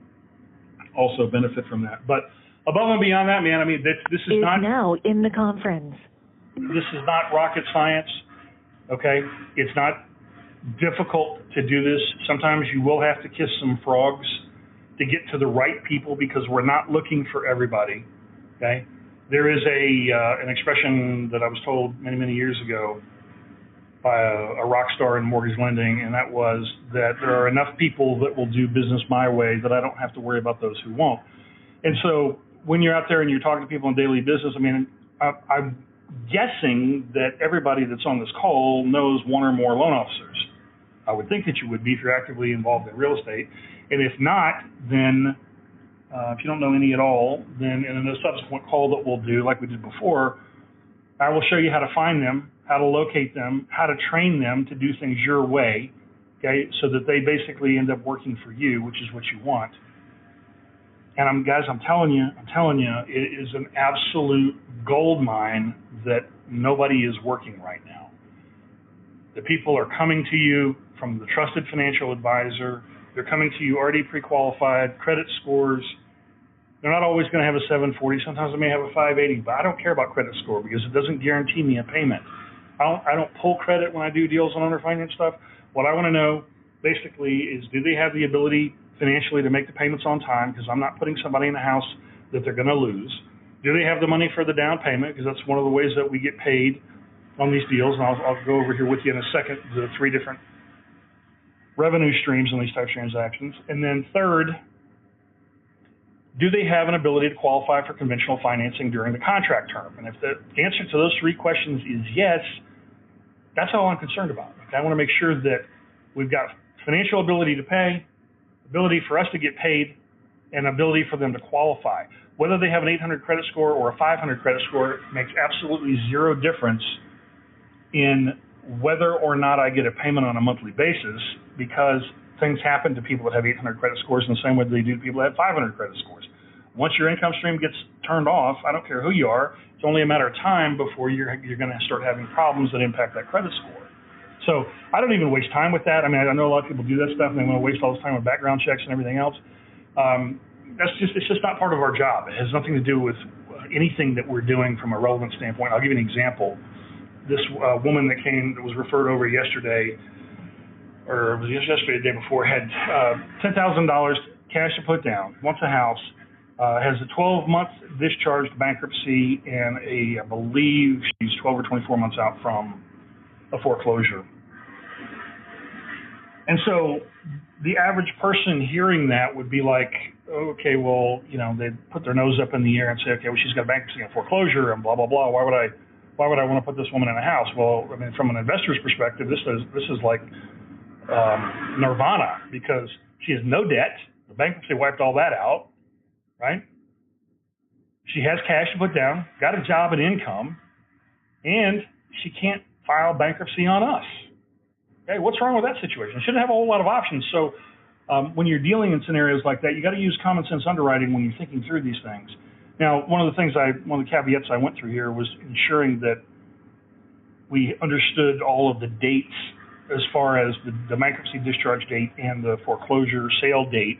also benefit from that. But above and beyond that, man, I mean, this is not now in the conference. This is not rocket science, okay? It's not difficult to do this. Sometimes you will have to kiss some frogs to get to the right people, because we're not looking for everybody, okay? There is an expression that I was told many, many years ago by a rock star in mortgage lending, and that was that there are enough people that will do business my way that I don't have to worry about those who won't. And so when you're out there and you're talking to people in daily business, I mean, I'm guessing that everybody that's on this call knows one or more loan officers. I would think that you would be if you're actively involved in real estate. And if not, then if you don't know any at all, then in a subsequent call that we'll do, like we did before, I will show you how to find them, how to locate them, how to train them to do things your way, okay, so that they basically end up working for you, which is what you want. And I'm telling you, it is an absolute gold mine that nobody is working right now. The people are coming to you from the trusted financial advisor. They're coming to you already pre-qualified, credit scores. They're not always going to have a 740. Sometimes they may have a 580, but I don't care about credit score because it doesn't guarantee me a payment. I don't pull credit when I do deals on underfinance stuff. What I want to know basically is, do they have the ability financially to make the payments on time? Because I'm not putting somebody in a house that they're going to lose. Do they have the money for the down payment? Because that's one of the ways that we get paid on these deals. And I'll go over here with you in a second, the 3 different revenue streams on these type of transactions. And then third, do they have an ability to qualify for conventional financing during the contract term? And if the answer to those 3 questions is yes, that's all I'm concerned about. I want to make sure that we've got financial ability to pay, ability for us to get paid, and ability for them to qualify. Whether they have an 800 credit score or a 500 credit score makes absolutely zero difference in whether or not I get a payment on a monthly basis, because things happen to people that have 800 credit scores in the same way they do to people that have 500 credit scores. Once your income stream gets turned off, I don't care who you are, it's only a matter of time before you're going to start having problems that impact that credit score. So I don't even waste time with that. I mean, I know a lot of people do that stuff and they want to waste all this time with background checks and everything else. It's just not part of our job. It has nothing to do with anything that we're doing from a relevant standpoint. I'll give you an example. This woman that was referred over yesterday, or it was yesterday, the day before, had $10,000 cash to put down, wants a house, has a 12-month discharged bankruptcy, and I believe she's 12 or 24 months out from a foreclosure. And so the average person hearing that would be like, okay, well, they'd put their nose up in the air and say, okay, well, she's got bankruptcy and foreclosure and blah, blah, blah. Why would I want to put this woman in a house? Well, I mean, from an investor's perspective, this is like nirvana, because she has no debt. The bankruptcy wiped all that out, right? She has cash to put down, got a job and income, and she can't file bankruptcy on us. Okay, what's wrong with that situation? Shouldn't have a whole lot of options. So when you're dealing in scenarios like that, you got to use common sense underwriting when you're thinking through these things. Now, one of the caveats I went through here was ensuring that we understood all of the dates as far as the bankruptcy discharge date and the foreclosure sale date,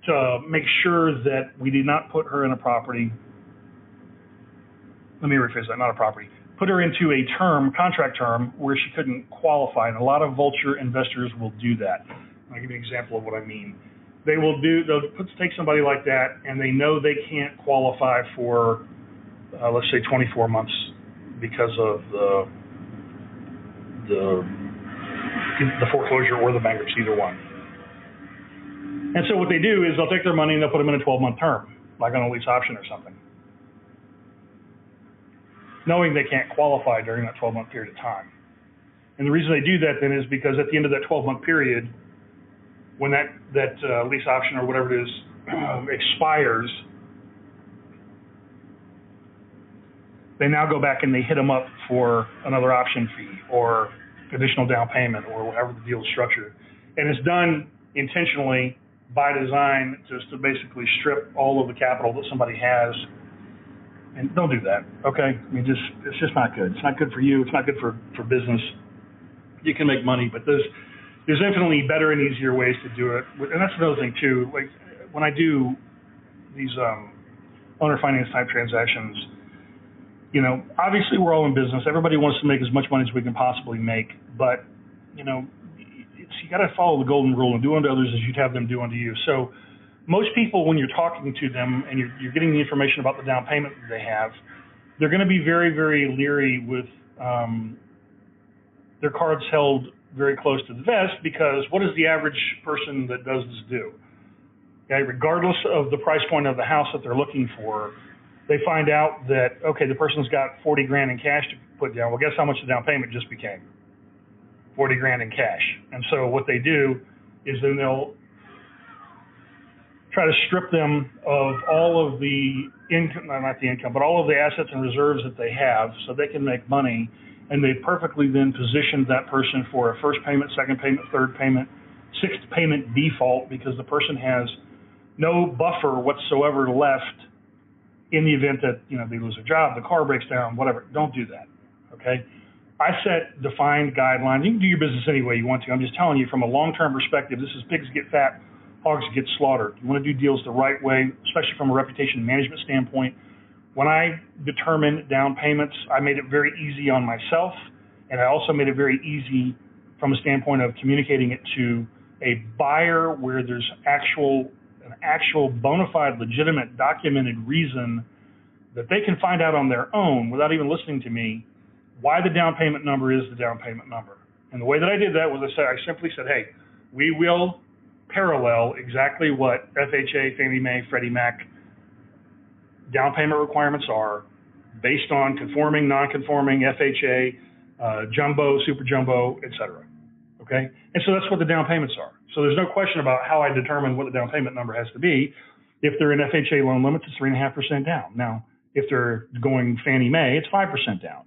to make sure that we did not put her in a property. Let me rephrase that, not a property. Put her into a contract term, where she couldn't qualify. And a lot of vulture investors will do that. I'll give you an example of what I mean. They'll take somebody like that, and they know they can't qualify for, let's say, 24 months because of the foreclosure or the bankruptcy, either one. And so what they do is they'll take their money and they'll put them in a 12-month term, like on a lease option or something, knowing they can't qualify during that 12-month period of time. And the reason they do that then is because at the end of that 12-month period, when that lease option or whatever it is expires, they now go back and they hit them up for another option fee or additional down payment or whatever the deal is structured. And it's done intentionally by design, just to basically strip all of the capital that somebody has. And don't do that, okay? I mean, it's just not good. It's not good for you. It's not good for business. You can make money, but there's infinitely better and easier ways to do it. And that's another thing too. Like when I do these owner finance type transactions, obviously we're all in business. Everybody wants to make as much money as we can possibly make, but you got to follow the golden rule and do unto others as you'd have them do unto you. So most people, when you're talking to them and you're getting the information about the down payment that they have, they're going to be very, very leery with their cards held very close to the vest, because what does the average person that does this do? Okay, regardless of the price point of the house that they're looking for, they find out that, okay, the person's got 40 grand in cash to put down. Well, guess how much the down payment just became? 40 grand in cash. And so what they do is then they'll try to strip them of all of the income, not the income, but all of the assets and reserves that they have, so they can make money. And they perfectly then positioned that person for a first payment, second payment, third payment, sixth payment default, because the person has no buffer whatsoever left in the event that, they lose their job, the car breaks down, whatever. Don't do that, okay? I set defined guidelines. You can do your business any way you want to. I'm just telling you from a long-term perspective, this is pigs get fat, hogs get slaughtered. You want to do deals the right way, especially from a reputation management standpoint. When I determined down payments, I made it very easy on myself, and I also made it very easy from a standpoint of communicating it to a buyer where there's an actual bona fide, legitimate, documented reason that they can find out on their own without even listening to me why the down payment number is the down payment number. And the way that I did that was I simply said, hey, we will parallel exactly what FHA, Fannie Mae, Freddie Mac down payment requirements are based on conforming, non-conforming, FHA, jumbo, super jumbo, et cetera. Okay? And so that's what the down payments are. So there's no question about how I determine what the down payment number has to be. If they're in FHA loan limits, it's 3.5% down. Now, if they're going Fannie Mae, it's 5% down,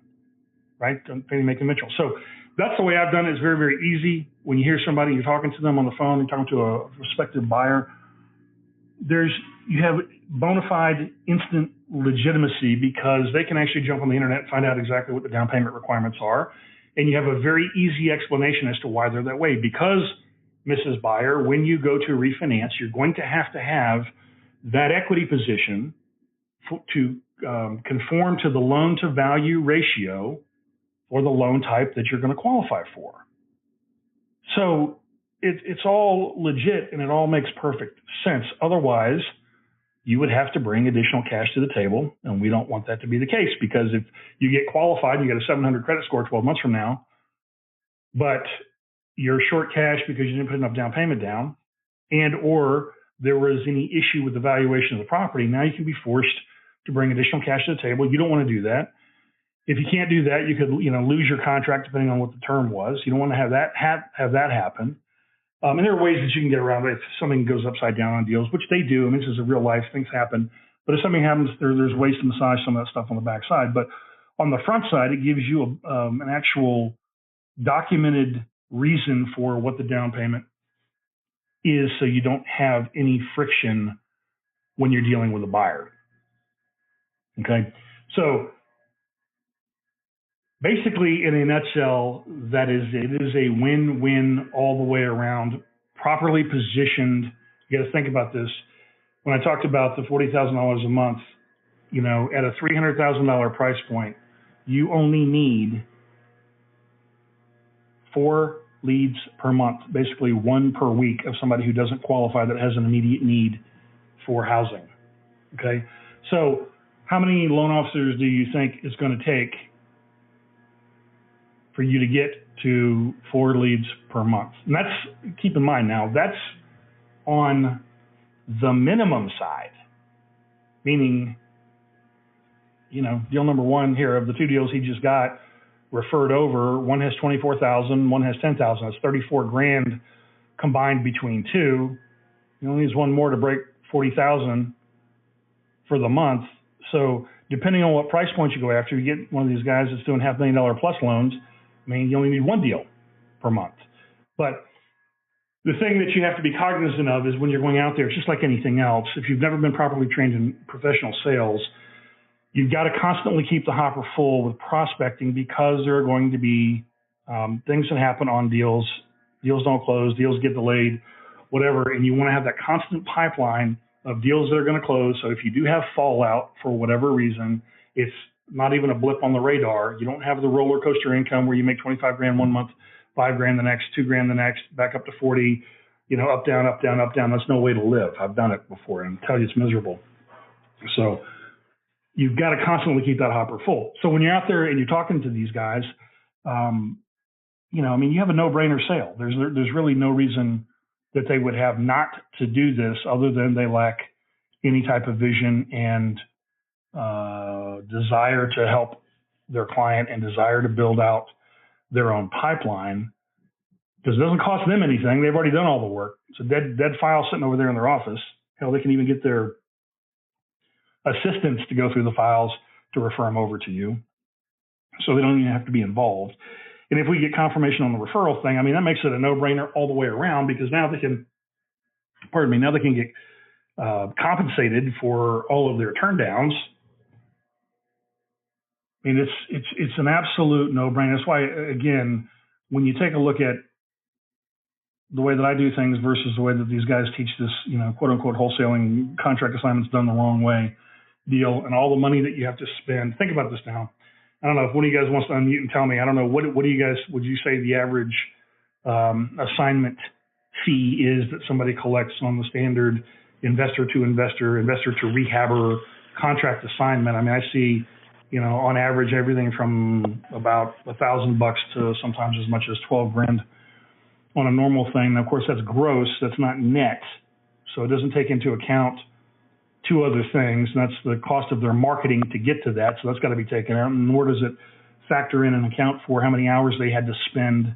right? Fannie Mae conventional. So that's the way I've done it. It's very, very easy. When you hear somebody, you're talking to them on the phone, you're talking to a prospective buyer, you have bona fide instant legitimacy because they can actually jump on the internet and find out exactly what the down payment requirements are. And you have a very easy explanation as to why they're that way. Because, Mrs. Buyer, when you go to refinance, you're going to have that equity position to conform to the loan to value ratio or the loan type that you're going to qualify for. So it's all legit and it all makes perfect sense. Otherwise, you would have to bring additional cash to the table, and we don't want that to be the case, because if you get qualified and you get a 700 credit score 12 months from now, but you're short cash because you didn't put enough down payment down, and or there was any issue with the valuation of the property, now you can be forced to bring additional cash to the table. You don't want to do that. If you can't do that, you could lose your contract depending on what the term was. You don't want to have that happen. And there are ways that you can get around it if something goes upside down on deals, which they do. I mean, this is a real life, things happen. But if something happens, there's ways to massage some of that stuff on the back side. But on the front side, it gives you an actual documented reason for what the down payment is, so you don't have any friction when you're dealing with a buyer. Okay? So basically, in a nutshell, it is a win-win all the way around, properly positioned. You got to think about this. When I talked about the $40,000 a month, at a $300,000 price point, you only need 4 leads per month, basically 1 per week of somebody who doesn't qualify that has an immediate need for housing. Okay? So how many loan officers do you think it's going to take for you to get to 4 leads per month? And that's, keep in mind now, that's on the minimum side, meaning, deal number 1 here of the 2 deals he just got referred over, one has 24,000, one has 10,000. That's 34 grand combined between 2. He only needs 1 more to break 40,000 for the month. So depending on what price point you go after, you get one of these guys that's doing $500,000 plus loans. I mean, you only need 1 deal per month. But the thing that you have to be cognizant of is when you're going out there, it's just like anything else. If you've never been properly trained in professional sales, you've got to constantly keep the hopper full with prospecting, because there are going to be things that happen on deals. Deals don't close, deals get delayed, whatever. And you want to have that constant pipeline of deals that are going to close. So if you do have fallout for whatever reason, it's not even a blip on the radar. You don't have the roller coaster income where you make 25 grand one month, 5 grand the next, 2 grand the next, back up to 40, up, down, up, down, up, down. That's no way to live. I've done it before, and I tell you, it's miserable. So you've got to constantly keep that hopper full. So when you're out there and you're talking to these guys, you have a no-brainer sale. There's really no reason that they would have not to do this, other than they lack any type of vision and desire to help their client and desire to build out their own pipeline, because it doesn't cost them anything. They've already done all the work. It's a dead file sitting over there in their office. Hell, they can even get their assistants to go through the files to refer them over to you, so they don't even have to be involved. And if we get confirmation on the referral thing, that makes it a no-brainer all the way around, because now they can get compensated for all of their turndowns. I mean, it's an absolute no-brainer. That's why, again, when you take a look at the way that I do things versus the way that these guys teach this, quote-unquote wholesaling contract assignments done the wrong way deal, and all the money that you have to spend. Think about this now. I don't know if one of you guys wants to unmute and tell me. I don't know, what do you guys, would you say the average assignment fee is that somebody collects on the standard investor to rehabber contract assignment? I mean, I see, on average, everything from about $1,000 to sometimes as much as $12,000 on a normal thing. Now, of course, that's gross. That's not net. So it doesn't take into account two other things, and that's the cost of their marketing to get to that. So that's got to be taken out. Nor does it factor in and account for how many hours they had to spend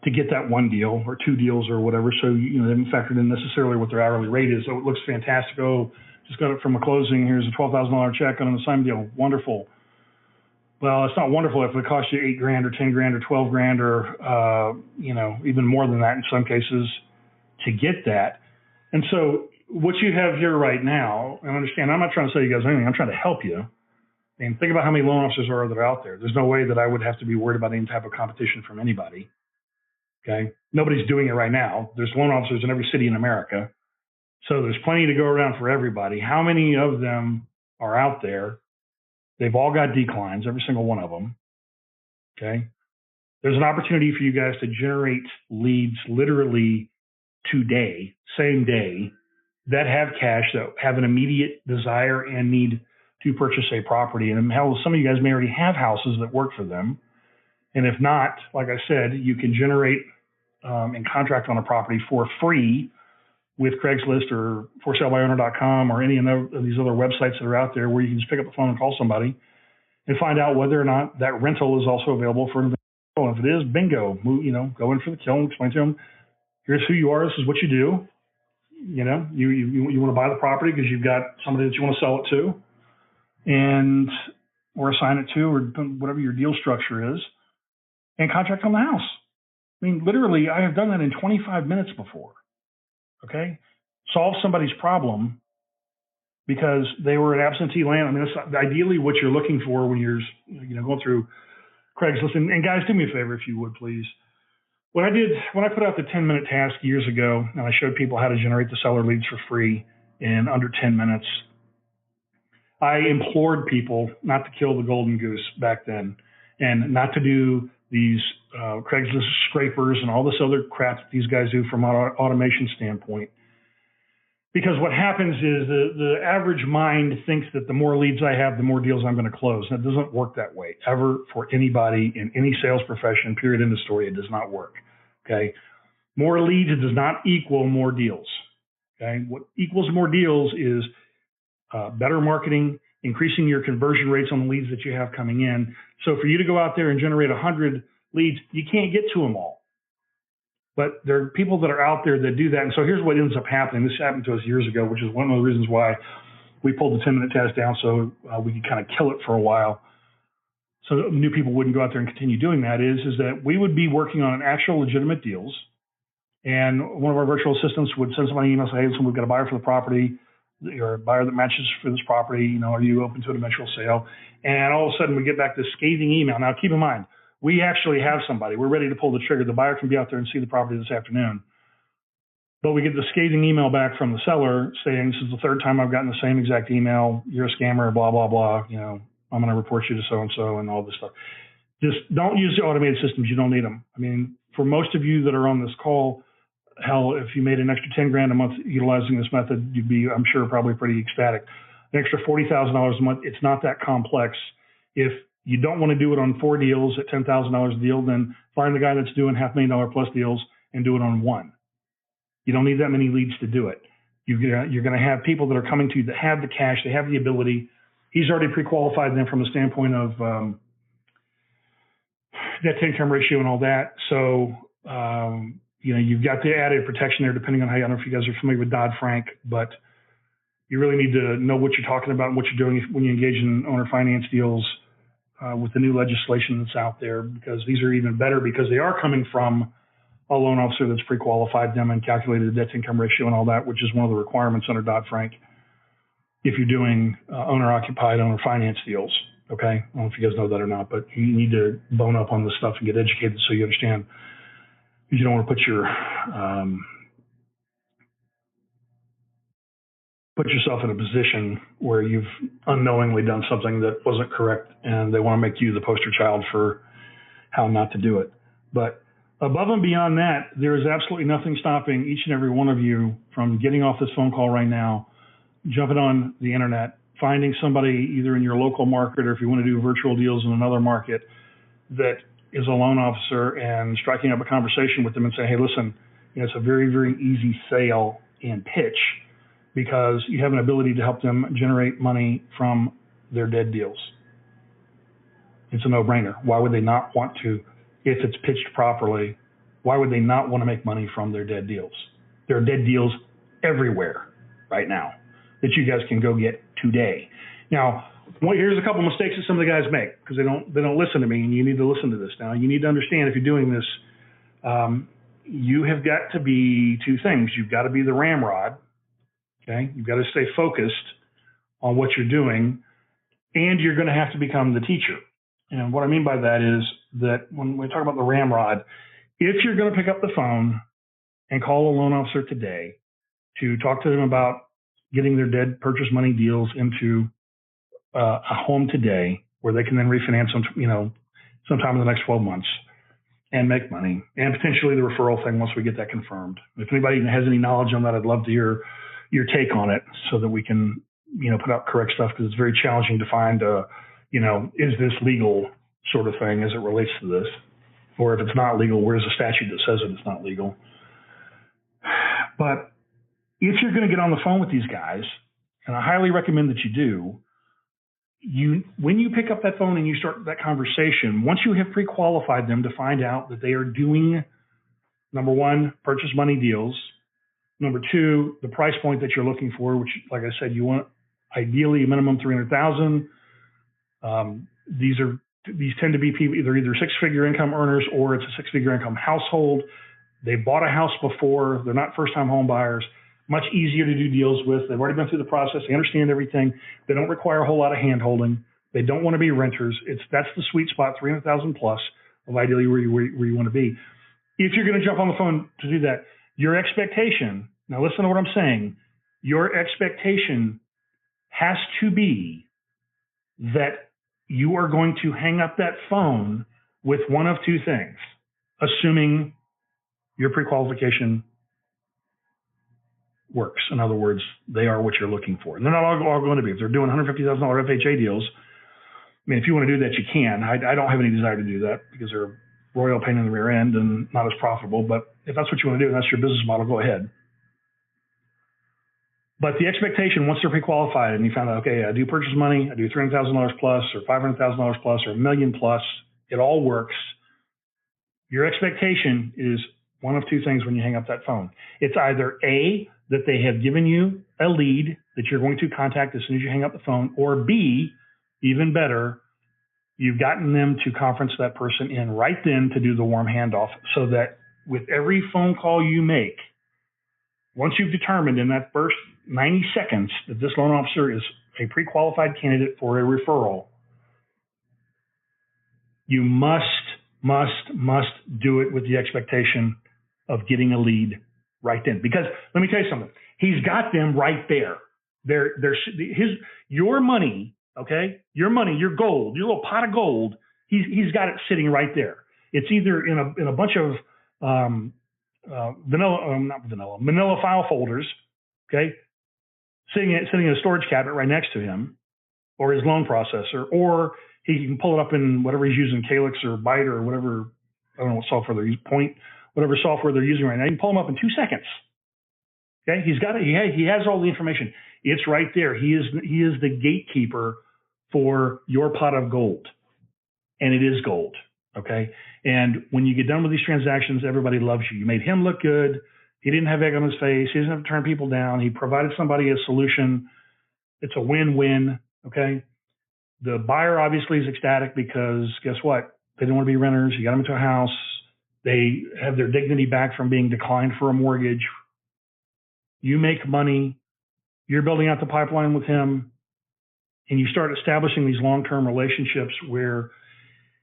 to get that one deal or two deals or whatever. So, they haven't factored in necessarily what their hourly rate is. So it looks fantastic. Oh, just got it from a closing. Here's a $12,000 check on an assignment deal. Wonderful. Well, it's not wonderful if it costs you $8,000 or $10,000 or $12,000 or, even more than that in some cases to get that. And so what you have here right now, and understand, I'm not trying to sell you guys anything. I'm trying to help you. I mean, think about how many loan officers are that are out there. There's no way that I would have to be worried about any type of competition from anybody. Okay. Nobody's doing it right now. There's loan officers in every city in America. So there's plenty to go around for everybody. How many of them are out there? They've all got declines, every single one of them. Okay. There's an opportunity for you guys to generate leads literally today, same day, that have cash, that have an immediate desire and need to purchase a property. And hell, some of you guys may already have houses that work for them. And if not, like I said, you can generate and contract on a property for free with Craigslist or ForSaleByOwner.com or any of these other websites that are out there where you can just pick up the phone and call somebody and find out whether or not that rental is also available for an investment. And if it is, bingo, go in for the kill and explain to them, here's who you are, this is what you do. You want to buy the property because you've got somebody that you want to sell it to or assign it to or whatever your deal structure is, and contract on the house. I mean, literally, I have done that in 25 minutes before. Okay? Solve somebody's problem because they were an absentee land. I mean, that's ideally what you're looking for when you're going through Craigslist. And guys, do me a favor if you would, please. When I put out the 10-minute task years ago, and I showed people how to generate the seller leads for free in under 10 minutes, I implored people not to kill the golden goose back then and not to do these Craigslist scrapers and all this other crap that these guys do from an automation standpoint. Because what happens is the average mind thinks that the more leads I have, the more deals I'm going to close. And it doesn't work that way ever for anybody in any sales profession, period, end of story. It does not work. Okay. More leads does not equal more deals. Okay. What equals more deals is better marketing, increasing your conversion rates on the leads that you have coming in. So for you to go out there and generate 100 leads, you can't get to them all. But there are people that are out there that do that. And so here's what ends up happening. This happened to us years ago, which is one of the reasons why we pulled the 10-minute test down so we could kind of kill it for a while. So new people wouldn't go out there and continue doing that is that we would be working on actual legitimate deals. And one of our virtual assistants would send somebody an email, say, hey, listen, we've got a buyer for the property, or a buyer that matches for this property. Are you open to an eventual sale? And all of a sudden we get back this scathing email. Now, keep in mind, we actually have somebody. We're ready to pull the trigger. The buyer can be out there and see the property this afternoon. But we get the scathing email back from the seller saying, this is the third time I've gotten the same exact email. You're a scammer, blah, blah, blah. I'm going to report you to so-and-so and all this stuff. Just don't use the automated systems. You don't need them. I mean, for most of you that are on this call, hell, if you made an extra $10,000 a month utilizing this method, you'd be, I'm sure, probably pretty ecstatic. An extra $40,000 a month, it's not that complex. If you don't want to do it on 4 deals at $10,000 a deal, then find the guy that's doing $500,000 plus deals and do it on 1. You don't need that many leads to do it. You're going to have people that are coming to you that have the cash, they have the ability. He's already pre-qualified them from the standpoint of debt-to-income ratio and all that. So, you've got the added protection there depending on how, I don't know if you guys are familiar with Dodd-Frank, but you really need to know what you're talking about and what you're doing when you engage in owner finance deals with the new legislation that's out there, because these are even better because they are coming from a loan officer that's pre-qualified them and calculated the debt-to-income ratio and all that, which is one of the requirements under Dodd-Frank if you're doing owner-occupied, owner-finance deals. Okay, I don't know if you guys know that or not, but you need to bone up on this stuff and get educated so you understand. You don't want to put yourself in a position where you've unknowingly done something that wasn't correct, and they want to make you the poster child for how not to do it. But above and beyond that, there is absolutely nothing stopping each and every one of you from getting off this phone call right now, jumping on the internet, finding somebody either in your local market or if you want to do virtual deals in another market that is a loan officer, and striking up a conversation with them and say, hey, listen, it's a very, very easy sale and pitch because you have an ability to help them generate money from their dead deals. It's a no-brainer. Why would they not want to, if it's pitched properly, why would they not want to make money from their dead deals? There are dead deals everywhere right now that you guys can go get today. Now, here's a couple mistakes that some of the guys make because they don't listen to me, and you need to listen to this. Now, you need to understand if you're doing this, you have got to be two things. You've got to be the ramrod, okay? You've got to stay focused on what you're doing, and you're going to have to become the teacher. And what I mean by that is that when we talk about the ramrod, if you're going to pick up the phone and call a loan officer today to talk to them about getting their dead purchase money deals into a home today where they can then refinance them, sometime in the next 12 months and make money, and potentially the referral thing once we get that confirmed. If anybody has any knowledge on that, I'd love to hear your take on it so that we can, put out correct stuff, because it's very challenging to find, is this legal sort of thing as it relates to this? Or if it's not legal, where's the statute that says that it's not legal? But if you're going to get on the phone with these guys, and I highly recommend that you do, when you pick up that phone and you start that conversation, once you have pre-qualified them to find out that they are doing, number one, purchase money deals, number two, the price point that you're looking for, which, like I said, you want ideally a minimum $300,000. These tend to be people either six-figure income earners or it's a six-figure income household. They bought a house before. They're not first-time home buyers. Much easier to do deals with. They've already been through the process. They understand everything. They don't require a whole lot of hand-holding. They don't want to be renters. That's the sweet spot, $300,000 plus of ideally where you want to be. If you're going to jump on the phone to do that, your expectation, now listen to what I'm saying, your expectation has to be that you are going to hang up that phone with one of two things, assuming your pre-qualification works. In other words, they are what you're looking for. And they're not all going to be. If they're doing $150,000 FHA deals, I mean, if you want to do that, you can. I don't have any desire to do that because they're a royal pain in the rear end and not as profitable. But if that's what you want to do and that's your business model, go ahead. But the expectation, once they're pre-qualified and you found out, okay, I do purchase money, I do $300,000 plus or $500,000 plus or $1 million plus, it all works. Your expectation is one of two things when you hang up that phone. It's either A, that they have given you a lead that you're going to contact as soon as you hang up the phone, or B, even better, you've gotten them to conference that person in right then to do the warm handoff, so that with every phone call you make, once you've determined in that first 90 seconds that this loan officer is a pre-qualified candidate for a referral, you must do it with the expectation of getting a lead right then. Because let me tell you something, he's got them right there. Your money, okay, your money, your gold, your little pot of gold, he's got it sitting right there. It's either in a bunch of manila file folders, okay, sitting in a storage cabinet right next to him, or his loan processor, or he can pull it up in whatever he's using, Calyx or Byte or whatever, I don't know what software they're using, Point, whatever software they're using right now. You can pull them up in 2 seconds. Okay, he's got it. He has all the information. It's right there. He is the gatekeeper for your pot of gold, and it is gold. Okay, and when you get done with these transactions, everybody loves you. You made him look good. He didn't have egg on his face. He doesn't have to turn people down. He provided somebody a solution. It's a win-win. Okay, the buyer obviously is ecstatic because guess what? They didn't want to be renters. You got them into a house. They have their dignity back from being declined for a mortgage. You make money. You're building out the pipeline with him. And you start establishing these long-term relationships where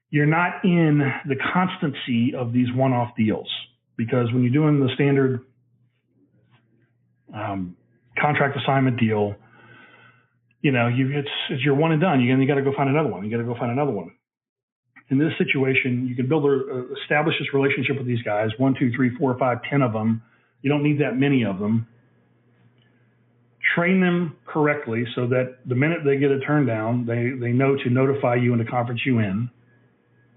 you're not in the constancy of these one-off deals. Because when you're doing the standard contract assignment deal, it's your one and done. You got to go find another one. In this situation, you can establish this relationship with these guys, 1, 2, 3, 4, 5, 10 of them. You don't need that many of them. Train them correctly so that the minute they get a turn down, they know to notify you and to conference you in,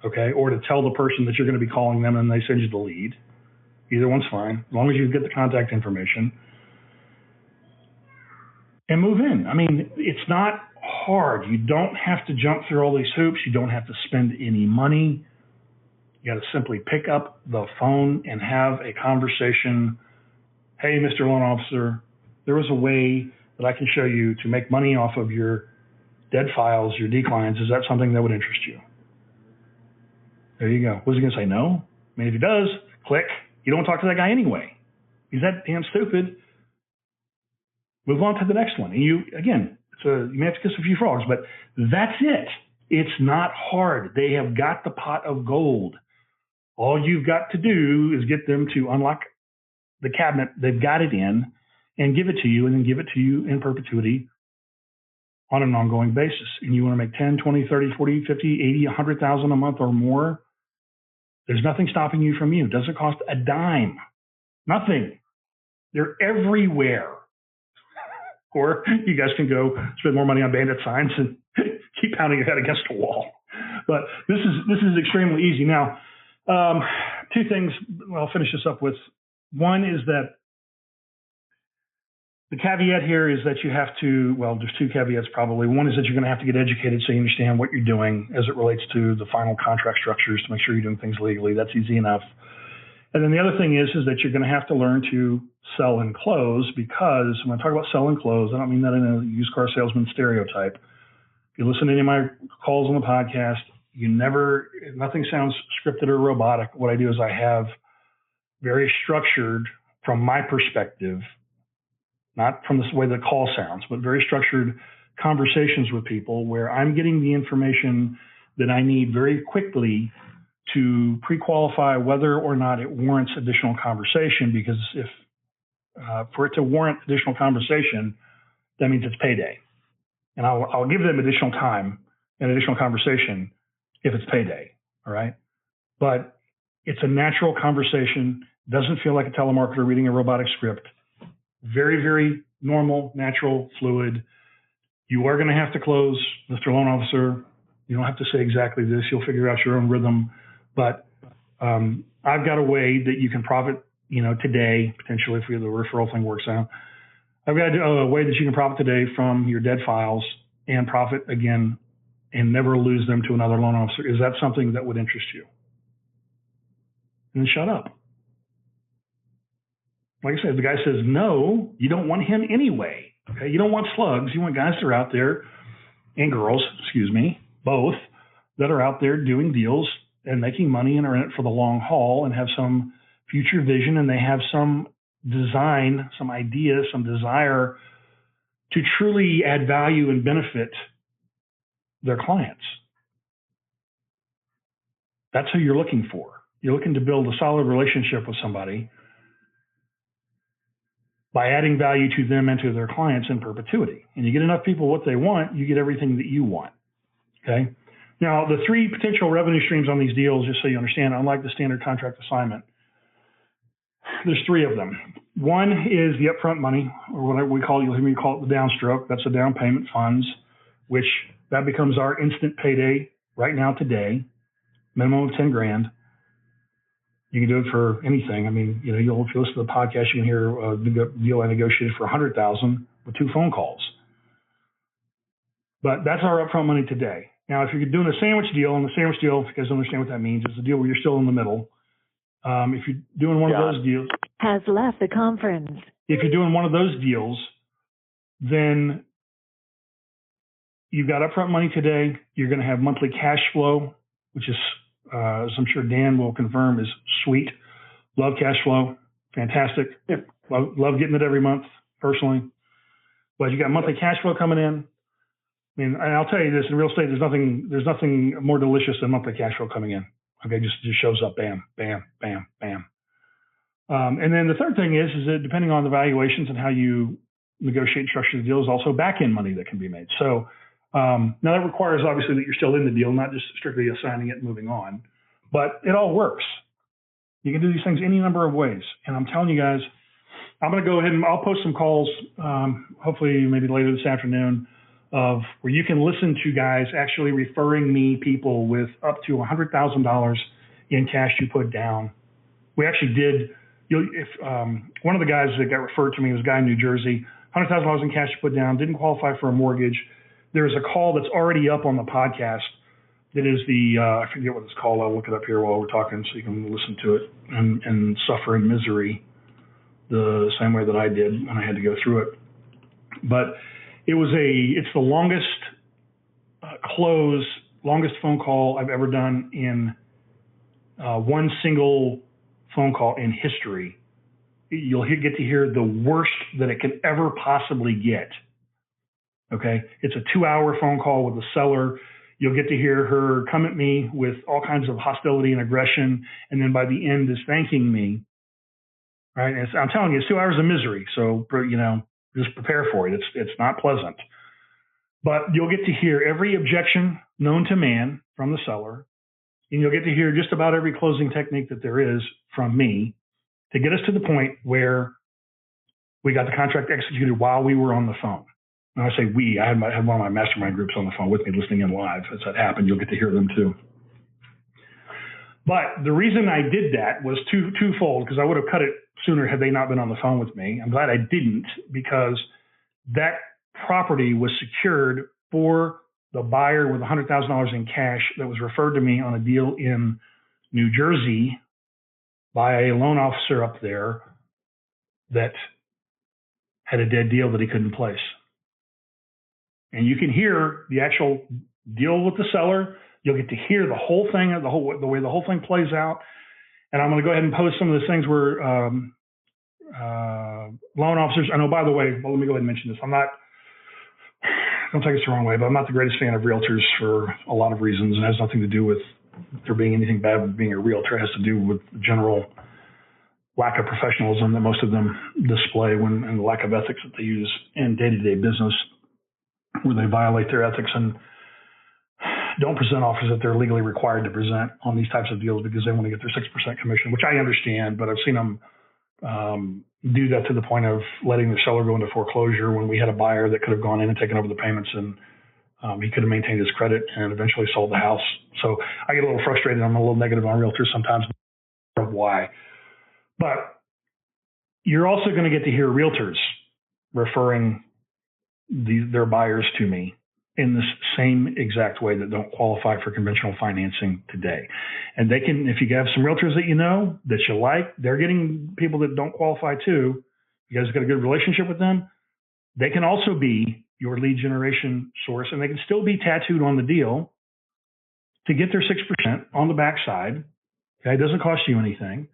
okay, or to tell the person that you're going to be calling them and they send you the lead. Either one's fine, as long as you get the contact information. And move in. I mean, it's not hard. You don't have to jump through all these hoops. You don't have to spend any money. You got to simply pick up the phone and have a conversation. Hey, Mr. Loan Officer, there is a way that I can show you to make money off of your dead files, your declines. Is that something that would interest you? There you go. Was he going to say no? I mean, if he does, click. You don't talk to that guy anyway. He's that damn stupid. Move on to the next one. And you may have to kiss a few frogs, but that's it. It's not hard. They have got the pot of gold. All you've got to do is get them to unlock the cabinet they've got it in and give it to you, and then give it to you in perpetuity on an ongoing basis. And you want to make 10, 20, 30, 40, 50, 80, 100,000 a month or more. There's nothing stopping you from you. It doesn't cost a dime. Nothing. They're everywhere. Or you guys can go spend more money on bandit signs and keep pounding your head against a wall. But this is extremely easy. Now, two things I'll finish this up with. One is that the caveat here is that you have to, there's two caveats probably. One is that you're going to have to get educated so you understand what you're doing as it relates to the final contract structures to make sure you're doing things legally. That's easy enough. And then the other thing is that you're going to have to learn to sell and close, because when I talk about sell and close, I don't mean that in a used car salesman stereotype. If you listen to any of my calls on the podcast, nothing sounds scripted or robotic. What I do is I have very structured, from my perspective, not from the way the call sounds, but very structured conversations with people where I'm getting the information that I need very quickly to pre-qualify whether or not it warrants additional conversation. Because if for it to warrant additional conversation, that means it's payday. And I'll give them additional time and additional conversation if it's payday, all right? But it's a natural conversation. Doesn't feel like a telemarketer reading a robotic script. Very, very normal, natural, fluid. You are going to have to close, Mr. Loan Officer. You don't have to say exactly this. You'll figure out your own rhythm. But I've got a way that you can profit, today, potentially, if the referral thing works out. I've got a way that you can profit today from your dead files and profit again and never lose them to another loan officer. Is that something that would interest you? And then shut up. Like I said, if the guy says no, you don't want him anyway. Okay? You don't want slugs. You want guys that are out there, and girls, both, that are out there doing deals and making money and are in it for the long haul and have some future vision, and they have some design, some idea, some desire to truly add value and benefit their clients. That's who you're looking for. You're looking to build a solid relationship with somebody by adding value to them and to their clients in perpetuity. And you get enough people what they want, you get everything that you want. Okay? Now, the three potential revenue streams on these deals, just so you understand, unlike the standard contract assignment, there's three of them. One is the upfront money, or whatever we call it, you'll hear me call it the downstroke. That's the down payment funds, which that becomes our instant payday right now today, minimum of 10 grand. You can do it for anything. I mean, if you listen to the podcast, you can hear a deal I negotiated for $100,000 with 2 phone calls. But that's our upfront money today. Now, if you're doing a sandwich deal, and the sandwich deal, if you guys don't understand what that means, it's a deal where you're still in the middle. If you're doing one of those deals, has left the conference. If you're doing one of those deals, then you've got upfront money today. You're going to have monthly cash flow, which is as I'm sure Dan will confirm, is sweet. Love cash flow, fantastic. Love getting it every month personally. But you got monthly cash flow coming in. I mean, and I'll tell you this: in real estate, there's nothing more delicious than monthly cash flow coming in. Okay, just shows up, bam, bam, bam, bam. And then the third thing is that depending on the valuations and how you negotiate and structure the deal, is also back-end money that can be made. So now that requires obviously that you're still in the deal, not just strictly assigning it and moving on. But it all works. You can do these things any number of ways. And I'm telling you guys, I'm going to go ahead and I'll post some calls, hopefully maybe later this afternoon, of where you can listen to guys actually referring me people with up to $100,000 in cash you put down. We actually did. If one of the guys that got referred to me was a guy in New Jersey, $100,000 in cash you put down, didn't qualify for a mortgage. There's a call that's already up on the podcast. That is I forget what it's called. I'll look it up here while we're talking so you can listen to it and suffer in misery the same way that I did when I had to go through it. But it's the longest longest phone call I've ever done in one single phone call in history. You'll get to hear the worst that it can ever possibly get. Okay. It's a 2-hour phone call with the seller. You'll get to hear her come at me with all kinds of hostility and aggression. And then by the end is thanking me. Right. And I'm telling you, it's 2 hours of misery. So, just prepare for it. It's not pleasant, but you'll get to hear every objection known to man from the seller. And you'll get to hear just about every closing technique that there is from me to get us to the point where we got the contract executed while we were on the phone. And I say we, I had one of my mastermind groups on the phone with me listening in live. As that happened, you'll get to hear them too. But the reason I did that was twofold, because I would have cut it sooner had they not been on the phone with me. I'm glad I didn't, because that property was secured for the buyer with $100,000 in cash that was referred to me on a deal in New Jersey by a loan officer up there that had a dead deal that he couldn't place. And you can hear the actual deal with the seller. You'll get to hear the whole thing, the way the whole thing plays out. And I'm going to go ahead and post some of those things where loan officers. I know, by the way, let me go ahead and mention this. Don't take this the wrong way, but I'm not the greatest fan of realtors for a lot of reasons. And it has nothing to do with there being anything bad with being a realtor. It has to do with the general lack of professionalism that most of them display and the lack of ethics that they use in day-to-day business, where they violate their ethics and don't present offers that they're legally required to present on these types of deals because they want to get their 6% commission, which I understand, but I've seen them do that to the point of letting the seller go into foreclosure when we had a buyer that could have gone in and taken over the payments, and he could have maintained his credit and eventually sold the house. So I get a little frustrated. I'm a little negative on realtors sometimes of why. But you're also going to get to hear realtors referring their buyers to me in this same exact way that don't qualify for conventional financing today. And they can, if you have some realtors that you know, that you like, they're getting people that don't qualify too. You guys got a good relationship with them. They can also be your lead generation source, and they can still be tattooed on the deal to get their 6% on the backside. Okay, it doesn't cost you anything.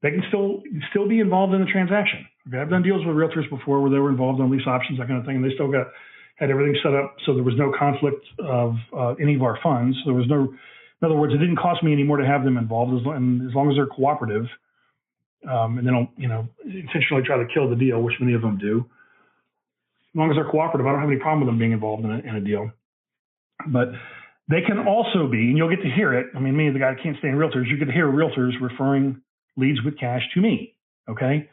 They can still be involved in the transaction. Okay, I've done deals with realtors before where they were involved in lease options, that kind of thing, and they still had everything set up so there was no conflict of any of our funds. There was no, in other words, it didn't cost me any more to have them involved as long as they're cooperative, and they don't, intentionally try to kill the deal, which many of them do. As long as they're cooperative, I don't have any problem with them being involved in a deal. But they can also be, and you'll get to hear it. I mean, me, the guy that can't stand realtors, you get to hear realtors referring leads with cash to me. Okay.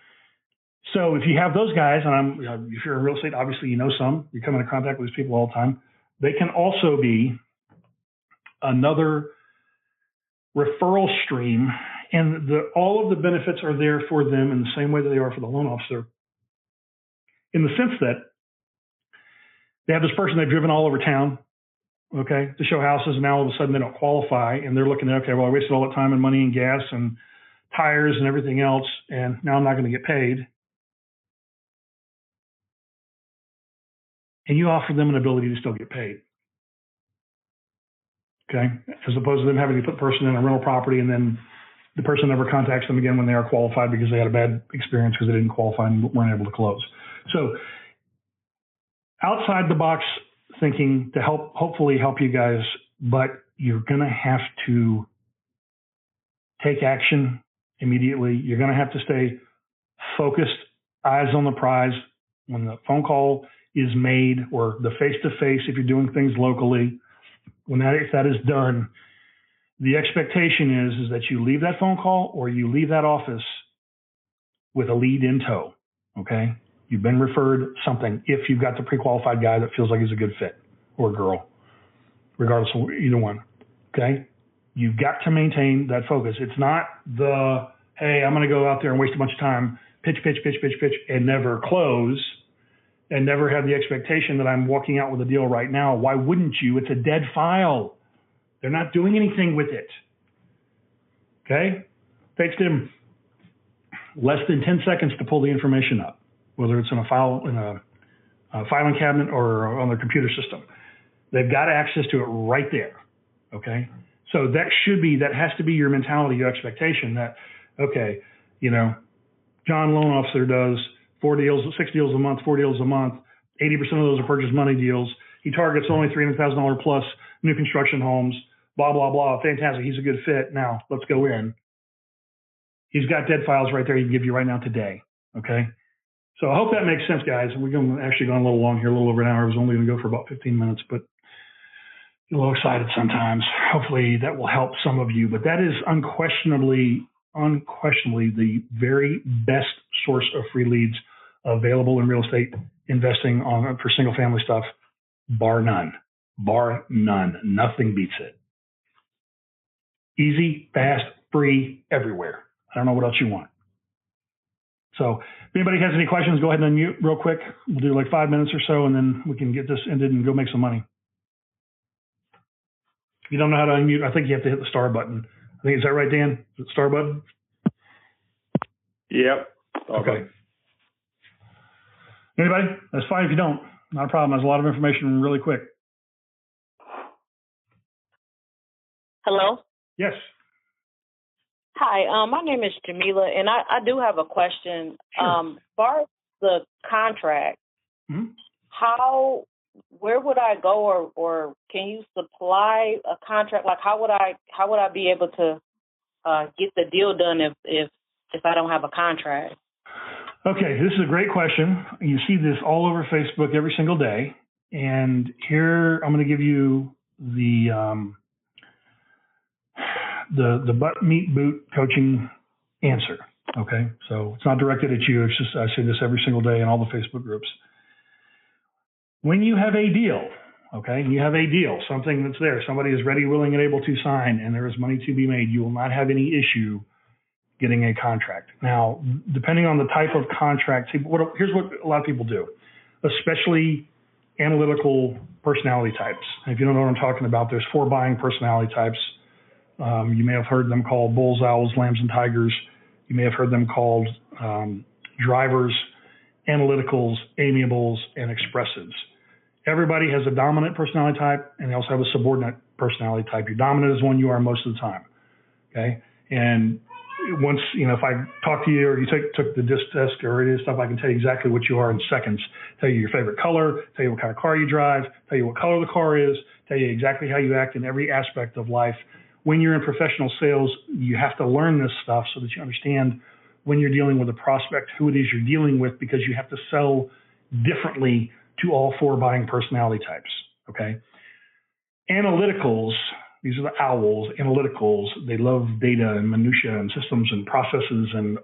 So if you have those guys, and if you're in real estate, obviously you know some, you come into contact with these people all the time. They can also be another referral stream, and all of the benefits are there for them in the same way that they are for the loan officer, in the sense that they have this person they've driven all over town, okay, to show houses, and now all of a sudden they don't qualify, and they're looking at, okay, well, I wasted all that time and money and gas and tires and everything else, and now I'm not going to get paid. And you offer them an ability to still get paid. okay? As opposed to them having to put the person in a rental property and then the person never contacts them again when they are qualified because they had a bad experience because they didn't qualify and weren't able to close. So outside the box thinking to hopefully help you guys, but you're going to have to take action immediately. You're going to have to stay focused, eyes on the prize. When the phone call is made or the face-to-face, if you're doing things locally, if that is done, the expectation is that you leave that phone call or you leave that office with a lead in tow, okay? You've been referred something if you've got the pre-qualified guy that feels like he's a good fit or girl, regardless of either one, okay? You've got to maintain that focus. It's not the, hey, I'm going to go out there and waste a bunch of time, pitch, and never close, and never have the expectation that I'm walking out with a deal right now. Why wouldn't you? It's a dead file. They're not doing anything with it. Okay? Takes them less than 10 seconds to pull the information up, whether it's in a filing cabinet or on their computer system. They've got access to it right there. Okay? So that has to be your mentality, your expectation that, okay, John Loan Officer does 6 deals a month, 4 deals a month. 80% of those are purchase money deals. He targets only $300,000 plus new construction homes, blah, blah, blah. Fantastic. He's a good fit. Now let's go in. He's got dead files right there he can give you right now today. Okay. So I hope that makes sense, guys. We're actually going a little long here, a little over an hour. I was only going to go for about 15 minutes, but a little excited sometimes. Hopefully that will help some of you, but that is unquestionably the very best source of free leads available in real estate investing for single family stuff, bar none. Nothing beats it. Easy, fast, free, everywhere. I don't know what else you want. So if anybody has any questions, go ahead and unmute real quick. We'll do like 5 minutes or so, and then we can get this ended and go make some money. If you don't know how to unmute, I think you have to hit the star button. Is that right, Dan? Is it star button? Yep. Okay. Anybody? That's fine if you don't. Not a problem. There's a lot of information really quick. Hello? Yes. Hi, my name is Jamila, and I do have a question. Sure. As far as the contract, where would I go, or can you supply a contract? Like, how would I be able to get the deal done if I don't have a contract? Okay, this is a great question. You see this all over Facebook every single day, and here I'm going to give you the butt meat boot coaching answer. Okay, so it's not directed at you. It's just I say this every single day in all the Facebook groups. When you have a deal, okay, you have a deal, something that's there, somebody is ready, willing, and able to sign, and there is money to be made, you will not have any issue getting a contract. Now, depending on the type of contract, here's what a lot of people do, especially analytical personality types. And if you don't know what I'm talking about, there's 4 buying personality types. You may have heard them called bulls, owls, lambs, and tigers. You may have heard them called drivers, analyticals, amiables, and expressives. Everybody has a dominant personality type, and they also have a subordinate personality type. Your dominant is one you are most of the time. Okay, and once, if I talk to you or you took the disc test or any stuff, I can tell you exactly what you are in seconds. Tell you your favorite color, tell you what kind of car you drive, tell you what color the car is, tell you exactly how you act in every aspect of life. When you're in professional sales, you have to learn this stuff so that you understand when you're dealing with a prospect, who it is you're dealing with, because you have to sell differently to all 4 buying personality types. Okay. Analyticals, these are the owls, analyticals. They love data and minutia and systems and processes and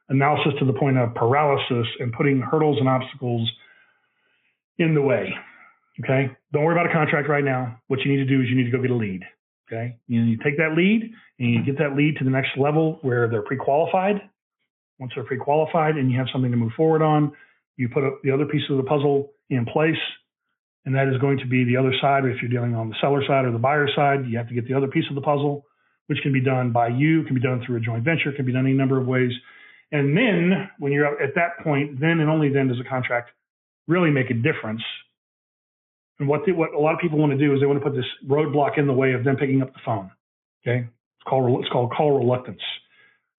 analysis to the point of paralysis and putting hurdles and obstacles in the way. Okay. Don't worry about a contract right now. What you need to do is you need to go get a lead. Okay. You take that lead and you get that lead to the next level where they're pre-qualified. Once they're pre-qualified and you have something to move forward on, you put up the other piece of the puzzle in place. And that is going to be the other side. If you're dealing on the seller side or the buyer side, you have to get the other piece of the puzzle, which can be done by you, can be done through a joint venture, can be done any number of ways. And then when you're at that point, then and only then does a contract really make a difference. And what a lot of people want to do is they want to put this roadblock in the way of them picking up the phone. Okay, it's called call reluctance.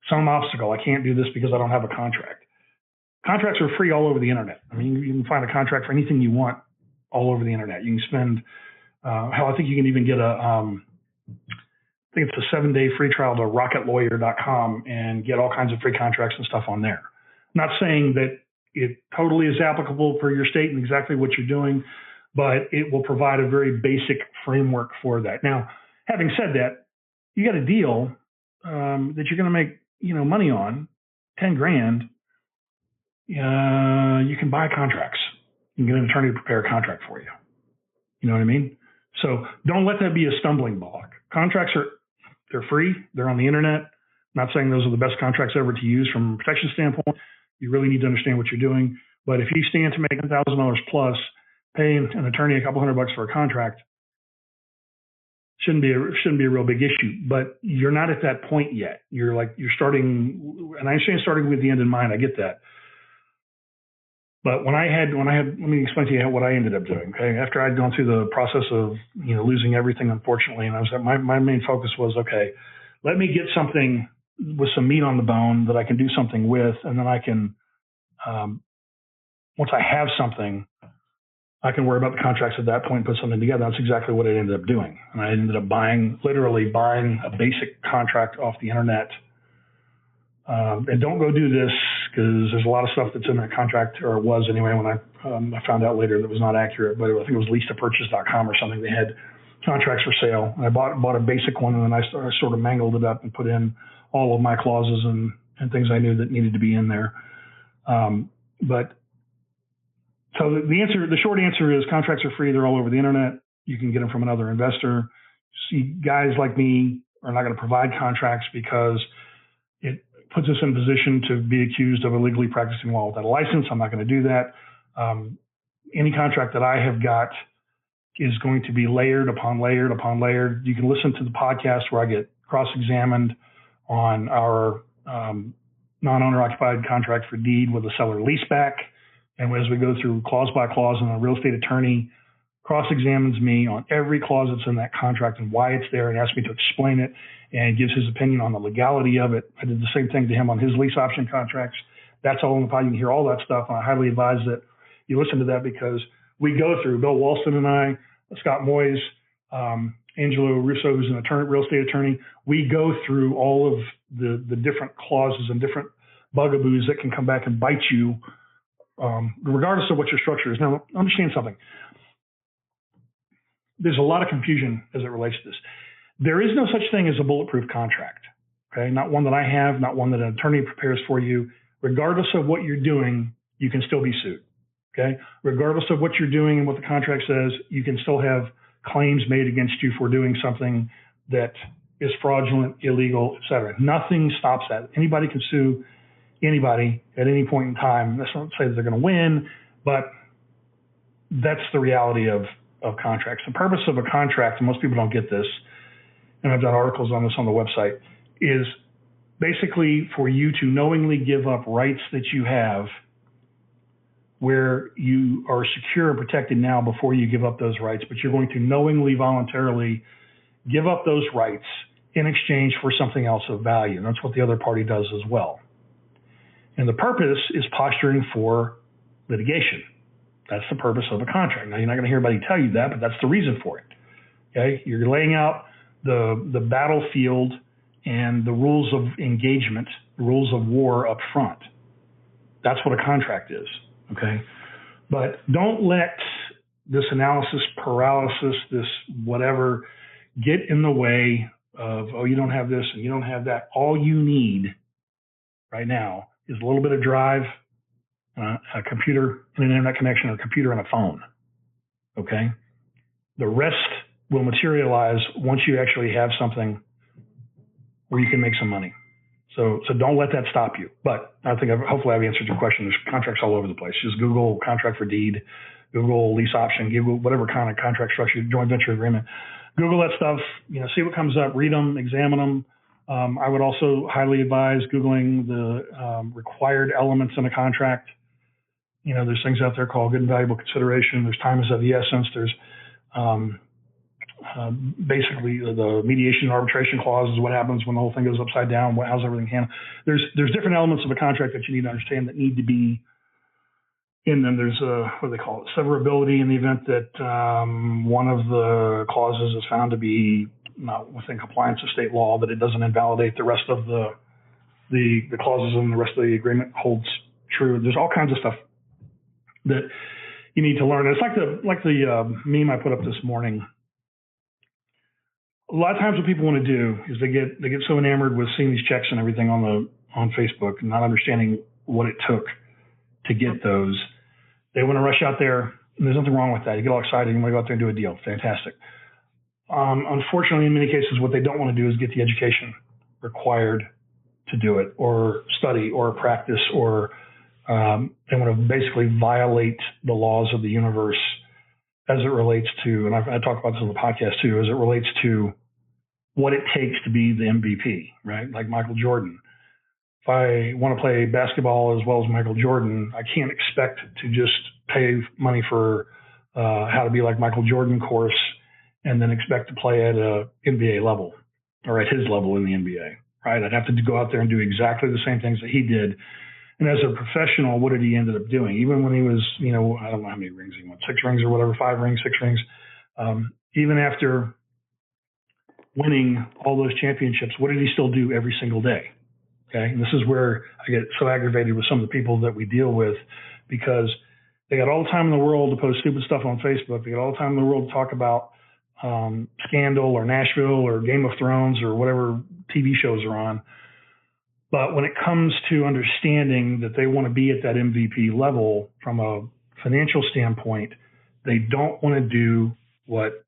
Some obstacle. I can't do this because I don't have a contract. Contracts are free all over the internet. I mean, you can find a contract for anything you want all over the internet. You can spend, hell, I think you can even get I think it's a 7-day free trial to rocketlawyer.com and get all kinds of free contracts and stuff on there. I'm not saying that it totally is applicable for your state and exactly what you're doing, but it will provide a very basic framework for that. Now, having said that, you got a deal that you're going to make, money on, 10 grand. You can buy contracts. You can get an attorney to prepare a contract for you. You know what I mean? So don't let that be a stumbling block. Contracts they're free. They're on the internet. I'm not saying those are the best contracts ever to use from a protection standpoint. You really need to understand what you're doing. But if you stand to make $1,000 plus, paying an attorney a couple $100 for a contract shouldn't be a real big issue. But you're not at that point yet. You're starting, and I understand starting with the end in mind. I get that. But when I had, let me explain to you what I ended up doing. Okay, after I'd gone through the process of losing everything, unfortunately, and I was my main focus was, okay, let me get something with some meat on the bone that I can do something with, and then I can, once I have something, I can worry about the contracts at that point and put something together. That's exactly what I ended up doing, and I ended up literally buying a basic contract off the internet. And don't go do this because there's a lot of stuff that's in that contract, or it was anyway, when I found out later that was not accurate, but I think it was lease-to-purchase.com or something. They had contracts for sale. And I bought a basic one, and then I sort of mangled it up and put in all of my clauses and things I knew that needed to be in there. But so the short answer is contracts are free. They're all over the internet. You can get them from another investor. See, guys like me are not going to provide contracts because it puts us in a position to be accused of illegally practicing law without a license. I'm not going to do that. Any contract that I have got is going to be layered upon layered upon layered. You can listen to the podcast where I get cross-examined on our non-owner occupied contract for deed with a seller leaseback. And as we go through clause by clause, and a real estate attorney cross-examines me on every clause that's in that contract and why it's there, and asks me to explain it, and gives his opinion on the legality of it. I did the same thing to him on his lease option contracts. That's all in the pod. You can hear all that stuff, and I highly advise that you listen to that, because we go through, Bill Walston and I, Scott Moyes, Angelo Russo, who's an real estate attorney, we go through all of the different clauses and different bugaboos that can come back and bite you, regardless of what your structure is. Now, understand something. There's a lot of confusion as it relates to this. There is no such thing as a bulletproof contract, okay? Not one that I have, not one that an attorney prepares for you. Regardless of what you're doing, you can still be sued, okay? Regardless of what you're doing and what the contract says, you can still have claims made against you for doing something that is fraudulent, illegal, et cetera. Nothing stops that. Anybody can sue anybody at any point in time. That's not to say that they're going to win, but that's the reality of contracts. The purpose of a contract, and most people don't get this, and I've done articles on this on the website, is basically for you to knowingly give up rights that you have where you are secure and protected now before you give up those rights, but you're going to knowingly, voluntarily give up those rights in exchange for something else of value. And that's what the other party does as well. And the purpose is posturing for litigation. That's the purpose of a contract. Now, you're not going to hear anybody tell you that, but that's the reason for it. Okay? You're laying out the battlefield and the rules of engagement, the rules of war up front. That's what a contract is. Okay? But don't let this analysis paralysis, this whatever, get in the way of, oh, you don't have this and you don't have that. All you need right now is a little bit of drive, a computer and an internet connection, or a computer and a phone. Okay? The rest will materialize once you actually have something where you can make some money. So don't let that stop you. But I think hopefully I've answered your question. There's contracts all over the place. Just Google contract for deed, Google lease option, Google whatever kind of contract structure, joint venture agreement. Google that stuff, see what comes up, read them, examine them. I would also highly advise Googling the required elements in a contract. There's things out there called good and valuable consideration. There's time is of the essence. There's Basically, the mediation and arbitration clause is what happens when the whole thing goes upside down. How's everything handled? There's different elements of a contract that you need to understand that need to be in them. There's what do they call it? Severability in the event that one of the clauses is found to be not within compliance of state law, that it doesn't invalidate the rest of the clauses and the rest of the agreement holds true. There's all kinds of stuff that you need to learn. It's like the meme I put up this morning. A lot of times what people want to do is they get so enamored with seeing these checks and everything on Facebook and not understanding what it took to get those. They want to rush out there, and there's nothing wrong with that. You get all excited, you want to go out there and do a deal. Fantastic. Unfortunately, in many cases, what they don't want to do is get the education required to do it, or study, or practice, or they want to basically violate the laws of the universe as it relates to, and I talk about this on the podcast too, as it relates to what it takes to be the MVP, right? Like Michael Jordan. If I want to play basketball as well as Michael Jordan, I can't expect to just pay money for how to be like Michael Jordan course and then expect to play at a NBA level or at his level in the NBA, right? I'd have to go out there and do exactly the same things that he did. And as a professional, what did he end up doing? Even when he was, I don't know how many rings he won, 6 rings or whatever, 5 rings, 6 rings. Even after winning all those championships, what did he still do every single day? Okay. And this is where I get so aggravated with some of the people that we deal with, because they got all the time in the world to post stupid stuff on Facebook. They got all the time in the world to talk about Scandal or Nashville or Game of Thrones or whatever TV shows are on. But when it comes to understanding that they want to be at that MVP level from a financial standpoint, they don't want to do what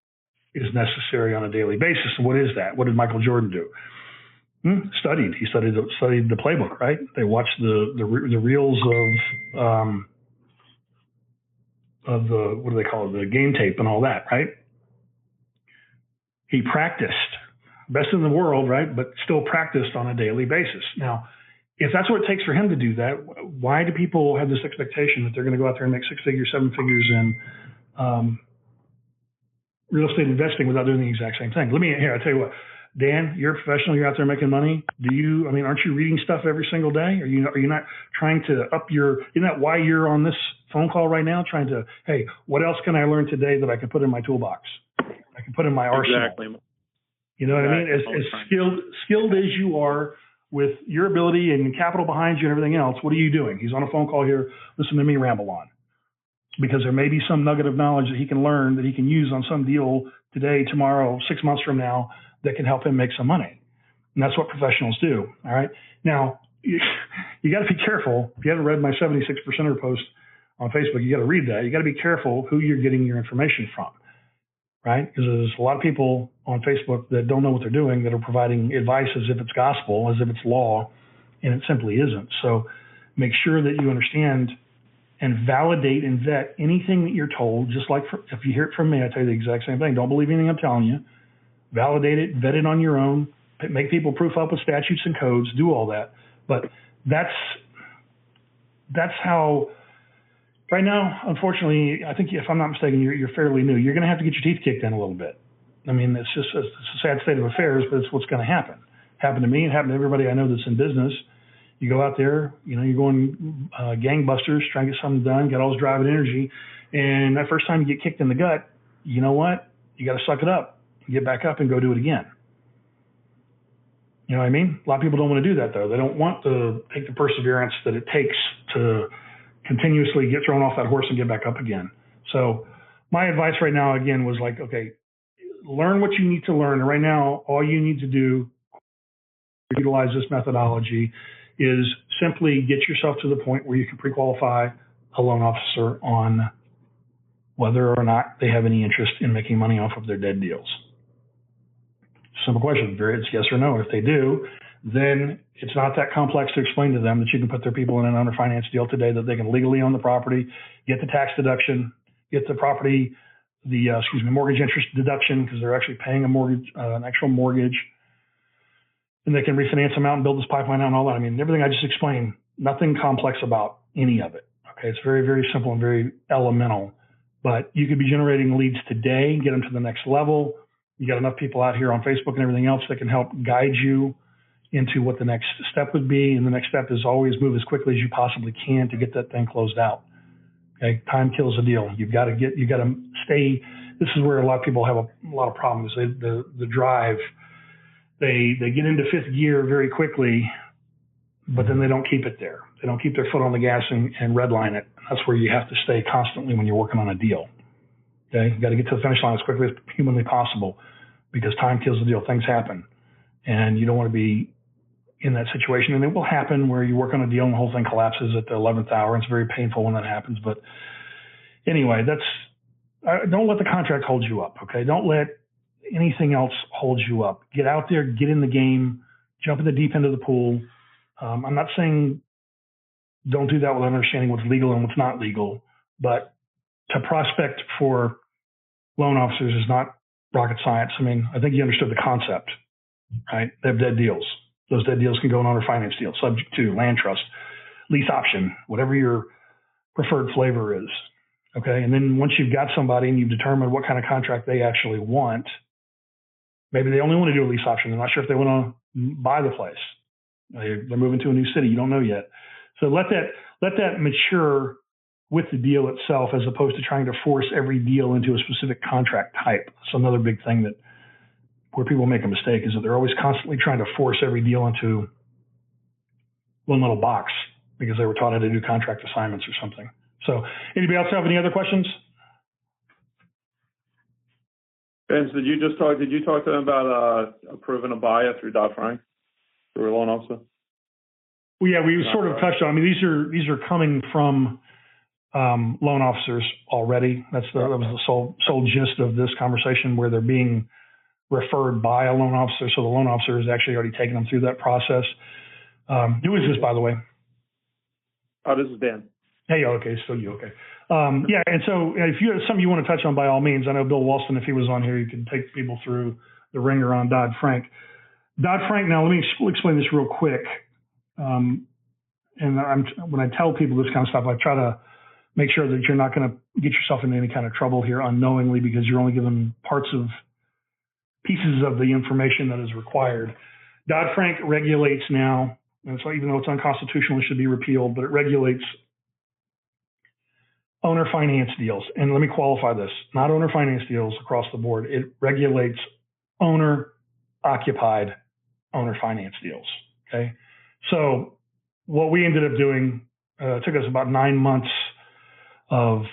is necessary on a daily basis. And what is that? What did Michael Jordan do? Studied. He studied the playbook, right? They watched the reels of the, what do they call it? The game tape and all that, right? He practiced. Best in the world, right? But still practiced on a daily basis. Now, if that's what it takes for him to do that, why do people have this expectation that they're going to go out there and make 6 figures, 7 figures in real estate investing without doing the exact same thing? I'll tell you what, Dan, you're a professional. You're out there making money. Aren't you reading stuff every single day? Are you not trying to up isn't that why you're on this phone call right now? Trying to, hey, what else can I learn today that I can put in my toolbox? I can put in my arsenal. Exactly. You know what I mean? As skilled as you are with your ability and capital behind you and everything else, what are you doing? He's on a phone call here. Listen to me ramble on. Because there may be some nugget of knowledge that he can learn that he can use on some deal today, tomorrow, 6 months from now that can help him make some money. And that's what professionals do. All right. Now, you got to be careful. If you haven't read my 76%er post on Facebook, you got to read that. You got to be careful who you're getting your information from. Right? Because there's a lot of people on Facebook that don't know what they're doing, that are providing advice as if it's gospel, as if it's law, and it simply isn't. So make sure that you understand and validate and vet anything that you're told, just like if you hear it from me, I tell you the exact same thing. Don't believe anything I'm telling you. Validate it, vet it on your own, make people proof up with statutes and codes, do all that. But that's how... Right now, unfortunately, I think if I'm not mistaken, you're fairly new. You're going to have to get your teeth kicked in a little bit. I mean, it's a sad state of affairs, but it's what's going to happen. Happened to me. It happened to everybody I know that's in business. You go out there, you're going gangbusters, trying to get something done, get all this drive and energy, and that first time you get kicked in the gut, you know what? You got to suck it up, get back up, and go do it again. You know what I mean? A lot of people don't want to do that, though. They don't want to take the perseverance that it takes to continuously get thrown off that horse and get back up again. So my advice right now, again, was like, okay, learn what you need to learn. And right now, all you need to do to utilize this methodology is simply get yourself to the point where you can pre-qualify a loan officer on whether or not they have any interest in making money off of their dead deals. Simple question. It's yes or no. If they do, then it's not that complex to explain to them that you can put their people in an underfinanced deal today, that they can legally own the property, get the tax deduction, get the property, mortgage interest deduction, because they're actually paying a mortgage, an actual mortgage, and they can refinance them out and build this pipeline out and all that. I mean, everything I just explained, nothing complex about any of it. Okay, it's very, very simple and very elemental. But you could be generating leads today, get them to the next level. You got enough people out here on Facebook and everything else that can help guide you into what the next step would be. And the next step is always move as quickly as you possibly can to get that thing closed out. Okay, time kills a deal. You got to stay. This is where a lot of people have a lot of problems. The drive, they get into fifth gear very quickly, but then they don't keep it there. They don't keep their foot on the gas and redline it. That's where you have to stay constantly when you're working on a deal. Okay, you got to get to the finish line as quickly as humanly possible because time kills the deal. Things happen, and you don't want to be in that situation. And it will happen where you work on a deal and the whole thing collapses at the 11th hour. It's very painful when that happens. But anyway, don't let the contract hold you up. Okay, don't let anything else hold you up. Get out there, get in the game, jump in the deep end of the pool. I'm not saying don't do that without understanding what's legal and what's not legal, but to prospect for loan officers is not rocket science. I mean, I think you understood the concept, right? They have dead deals. Those dead deals can go in owner finance deals, subject to land trust, lease option, whatever your preferred flavor is. Okay. And then once you've got somebody and you've determined what kind of contract they actually want, maybe they only want to do a lease option. They're not sure if they want to buy the place. They're moving to a new city. You don't know yet. So let that mature with the deal itself, as opposed to trying to force every deal into a specific contract type. That's another big thing where people make a mistake, is that they're always constantly trying to force every deal into one little box because they were taught how to do contract assignments or something. So anybody else have any other questions? Vince, did you talk to them about approving a buyer through Dodd-Frank through a loan officer? Well, yeah, we sort of touched on. I mean, these are coming from loan officers already. That was the sole gist of this conversation, where they're being referred by a loan officer. So the loan officer has actually already taken them through that process. Who is this, by the way? Oh, this is Dan. Hey, okay, still you, okay. Yeah, and so if you have something you want to touch on, by all means. I know Bill Walston, if he was on here, he could take people through the ringer on Dodd-Frank. Dodd-Frank, now let me explain this real quick. And when I tell people this kind of stuff, I try to make sure that you're not going to get yourself into any kind of trouble here unknowingly, because you're only given pieces of the information that is required. Dodd-Frank regulates now, and so even though it's unconstitutional, it should be repealed, but it regulates owner finance deals. And let me qualify this, not owner finance deals across the board. It regulates owner-occupied owner finance deals, okay? So what we ended up doing, it took us about 9 months of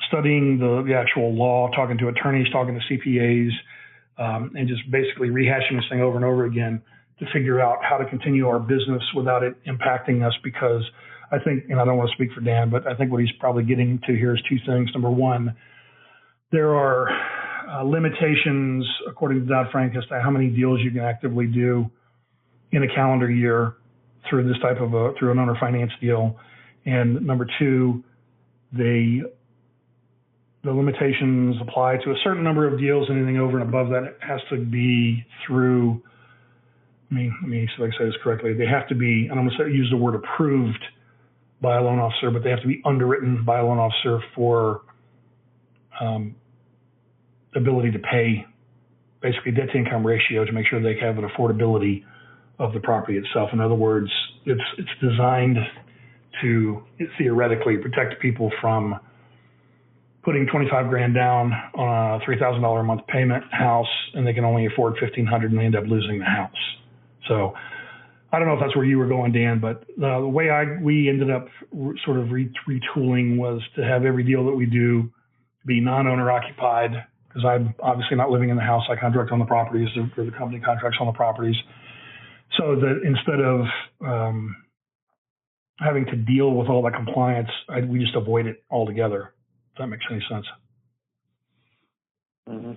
studying the actual law, talking to attorneys, talking to CPAs, and just basically rehashing this thing over and over again to figure out how to continue our business without it impacting us. Because I think, and I don't want to speak for Dan, but I think what he's probably getting to here is two things. Number one, there are limitations according to Dodd-Frank as to how many deals you can actively do in a calendar year through this type of through an owner finance deal. And number two, the limitations apply to a certain number of deals. Anything over and above that, it has to be through, let me see if I can say this correctly. They have to be, and I'm going to use the word approved by a loan officer, but they have to be underwritten by a loan officer for ability to pay, basically debt to income ratio, to make sure they have an affordability of the property itself. In other words, it's designed to theoretically protect people from putting $25,000 down on a $3,000 a month payment house, and they can only afford $1,500 and they end up losing the house. So I don't know if that's where you were going, Dan, but the way we ended up sort of retooling was to have every deal that we do be non-owner occupied, because I'm obviously not living in the house. I contract on the properties, or the company contracts on the properties. So that instead of having to deal with all that compliance, we just avoid it altogether. If that makes any sense. Mm-hmm.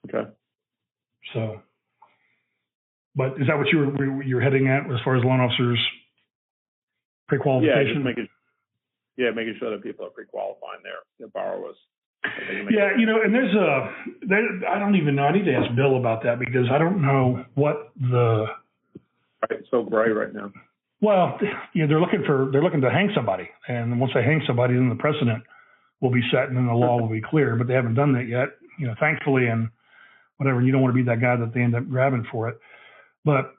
Okay. So, but is that what you're heading at as far as loan officers pre-qualification? Yeah, making sure that people are pre-qualifying their borrowers. Yeah, and there's I don't even know. I need to ask Bill about that, because I don't know what Right, it's so gray right now. Well, they're looking to hang somebody, and once they hang somebody, then the precedent will be set and then the law will be clear, but they haven't done that yet, thankfully, and whatever. You don't want to be that guy that they end up grabbing for it. But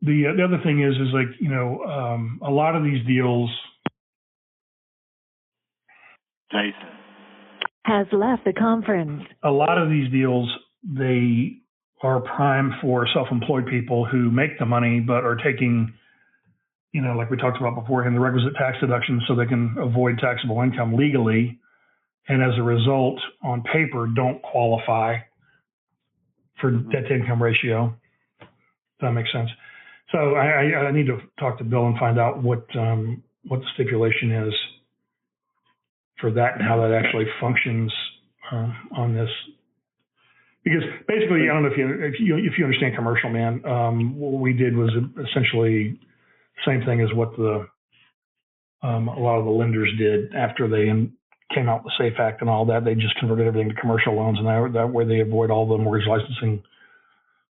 the other thing is like, a lot of these deals. Jason has left the conference. A lot of these deals, they are prime for self-employed people who make the money, but are taking, like we talked about beforehand, the requisite tax deductions so they can avoid taxable income legally. And as a result, on paper, don't qualify for debt to income ratio. Does that make sense? So I need to talk to Bill and find out what the stipulation is for that and how that actually functions on this. Because basically, I don't know if you understand commercial, man. What we did was essentially the same thing as what a lot of the lenders did after they came out with the SAFE Act and all that. They just converted everything to commercial loans, and that way they avoid all the mortgage licensing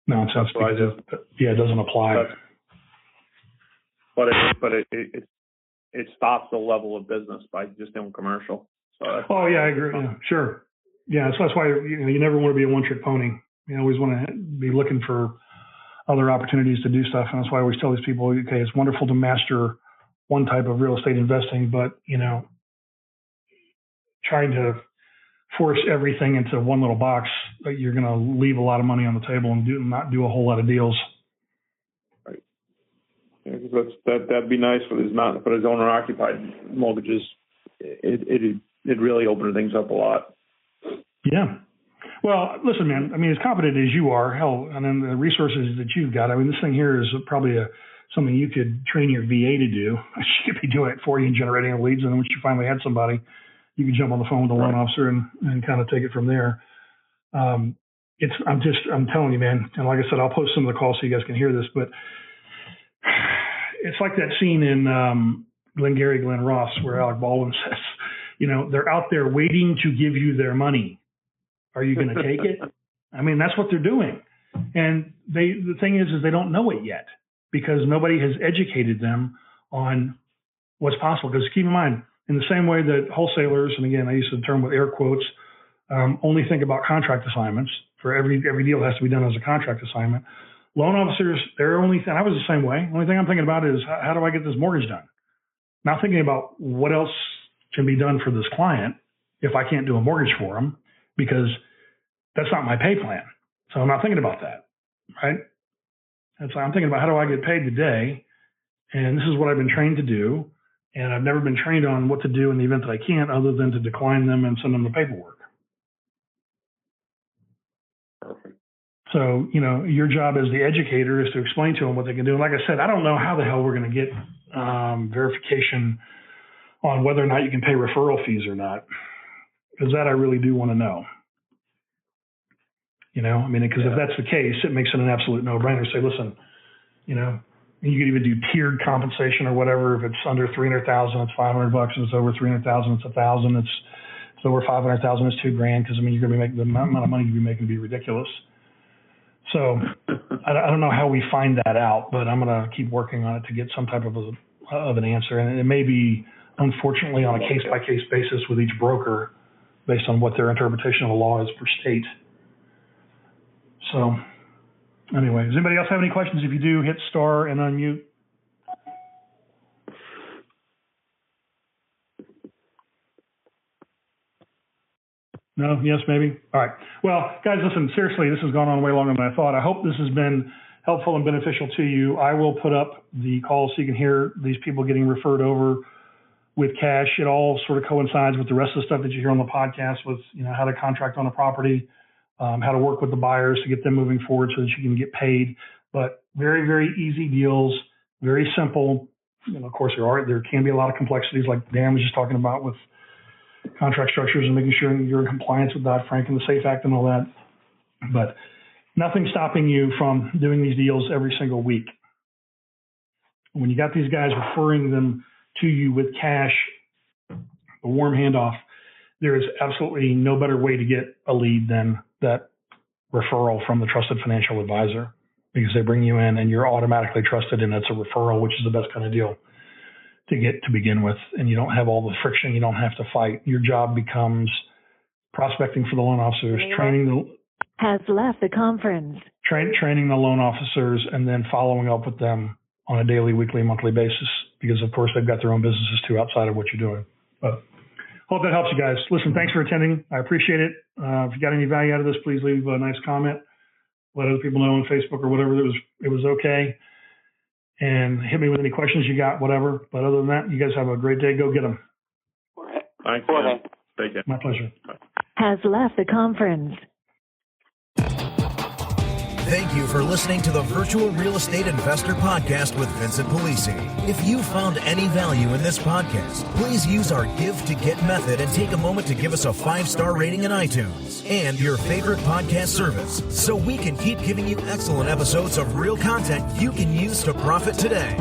nonsense. It doesn't apply. But it stops the level of business by just doing commercial. So I agree. Yeah, sure. Yeah, so that's why you never want to be a one-trick pony. You always want to be looking for other opportunities to do stuff, and that's why I always tell these people, okay, it's wonderful to master one type of real estate investing, but trying to force everything into one little box, you're going to leave a lot of money on the table and not do a whole lot of deals. Right. Yeah, that'd be nice for his owner-occupied mortgages. It really opened things up a lot. Yeah. Well, listen, man, I mean, as competent as you are, hell, and then the resources that you've got, I mean, this thing here is probably something you could train your VA to do. She could be doing it for you and generating leads. And then once you finally had somebody, you could jump on the phone with the loan officer and kind of take it from there. I'm telling you, man, and like I said, I'll post some of the calls so you guys can hear this, but it's like that scene in Glengarry Glen Ross where Alec Baldwin says, they're out there waiting to give you their money. Are you going to take it? I mean, that's what they're doing. And the thing is they don't know it yet because nobody has educated them on what's possible. Because keep in mind, in the same way that wholesalers, and again, I use the term with air quotes, only think about contract assignments. For every deal has to be done as a contract assignment. Loan officers, I was the same way. The only thing I'm thinking about is how do I get this mortgage done? Not thinking about what else can be done for this client if I can't do a mortgage for them, because that's not my pay plan. So I'm not thinking about that, right? And so I'm thinking about how do I get paid today? And this is what I've been trained to do. And I've never been trained on what to do in the event that I can't, other than to decline them and send them the paperwork. Perfect. So, your job as the educator is to explain to them what they can do. And like I said, I don't know how the hell we're going to get verification on whether or not you can pay referral fees or not, because that I really do want to know. Because if that's the case, it makes it an absolute no-brainer. Say, listen, you could even do tiered compensation or whatever. If it's under $300,000, it's $500. If it's over $300,000, it's $1,000. If it's over $500,000, it's $2,000. Because you're going to be making the amount of money you'll be making to be ridiculous. So I don't know how we find that out, but I'm going to keep working on it to get some type of an answer. And it may be, unfortunately, on a case-by-case basis with each broker, based on what their interpretation of the law is per state. So anyway, does anybody else have any questions? If you do, hit star and unmute. No? Yes, maybe? All right. Well, guys, listen, seriously, this has gone on way longer than I thought. I hope this has been helpful and beneficial to you. I will put up the call so you can hear these people getting referred over with cash. It all sort of coincides with the rest of the stuff that you hear on the podcast with, how to contract on a property, how to work with the buyers to get them moving forward so that you can get paid. But very, very easy deals, very simple. Of course, there can be a lot of complexities like Dan was just talking about with contract structures and making sure you're in compliance with Dodd-Frank and the SAFE Act and all that. But nothing stopping you from doing these deals every single week. When you got these guys referring them to you with cash, a warm handoff, there is absolutely no better way to get a lead than that referral from the trusted financial advisor, because they bring you in and you're automatically trusted, and it's a referral, which is the best kind of deal. to get to begin with, and you don't have all the friction. You don't have to fight. Your job becomes prospecting for the loan officers, training the loan officers, and then following up with them on a daily, weekly, monthly basis, because of course they've got their own businesses too outside of what you're doing. But hope that helps you guys. Listen, thanks for attending. I appreciate it. If you got any value out of this, please leave a nice comment. Let other people know on Facebook or whatever it was okay. And hit me with any questions you got, whatever. But other than that, you guys have a great day. Go get them. Thanks, man. Take care. My pleasure. Has left the conference. Thank you for listening to the Virtual Real Estate Investor Podcast with Vincent Polisi. If you found any value in this podcast, please use our Give to Get method and take a moment to give us a 5-star rating in iTunes and your favorite podcast service so we can keep giving you excellent episodes of real content you can use to profit today.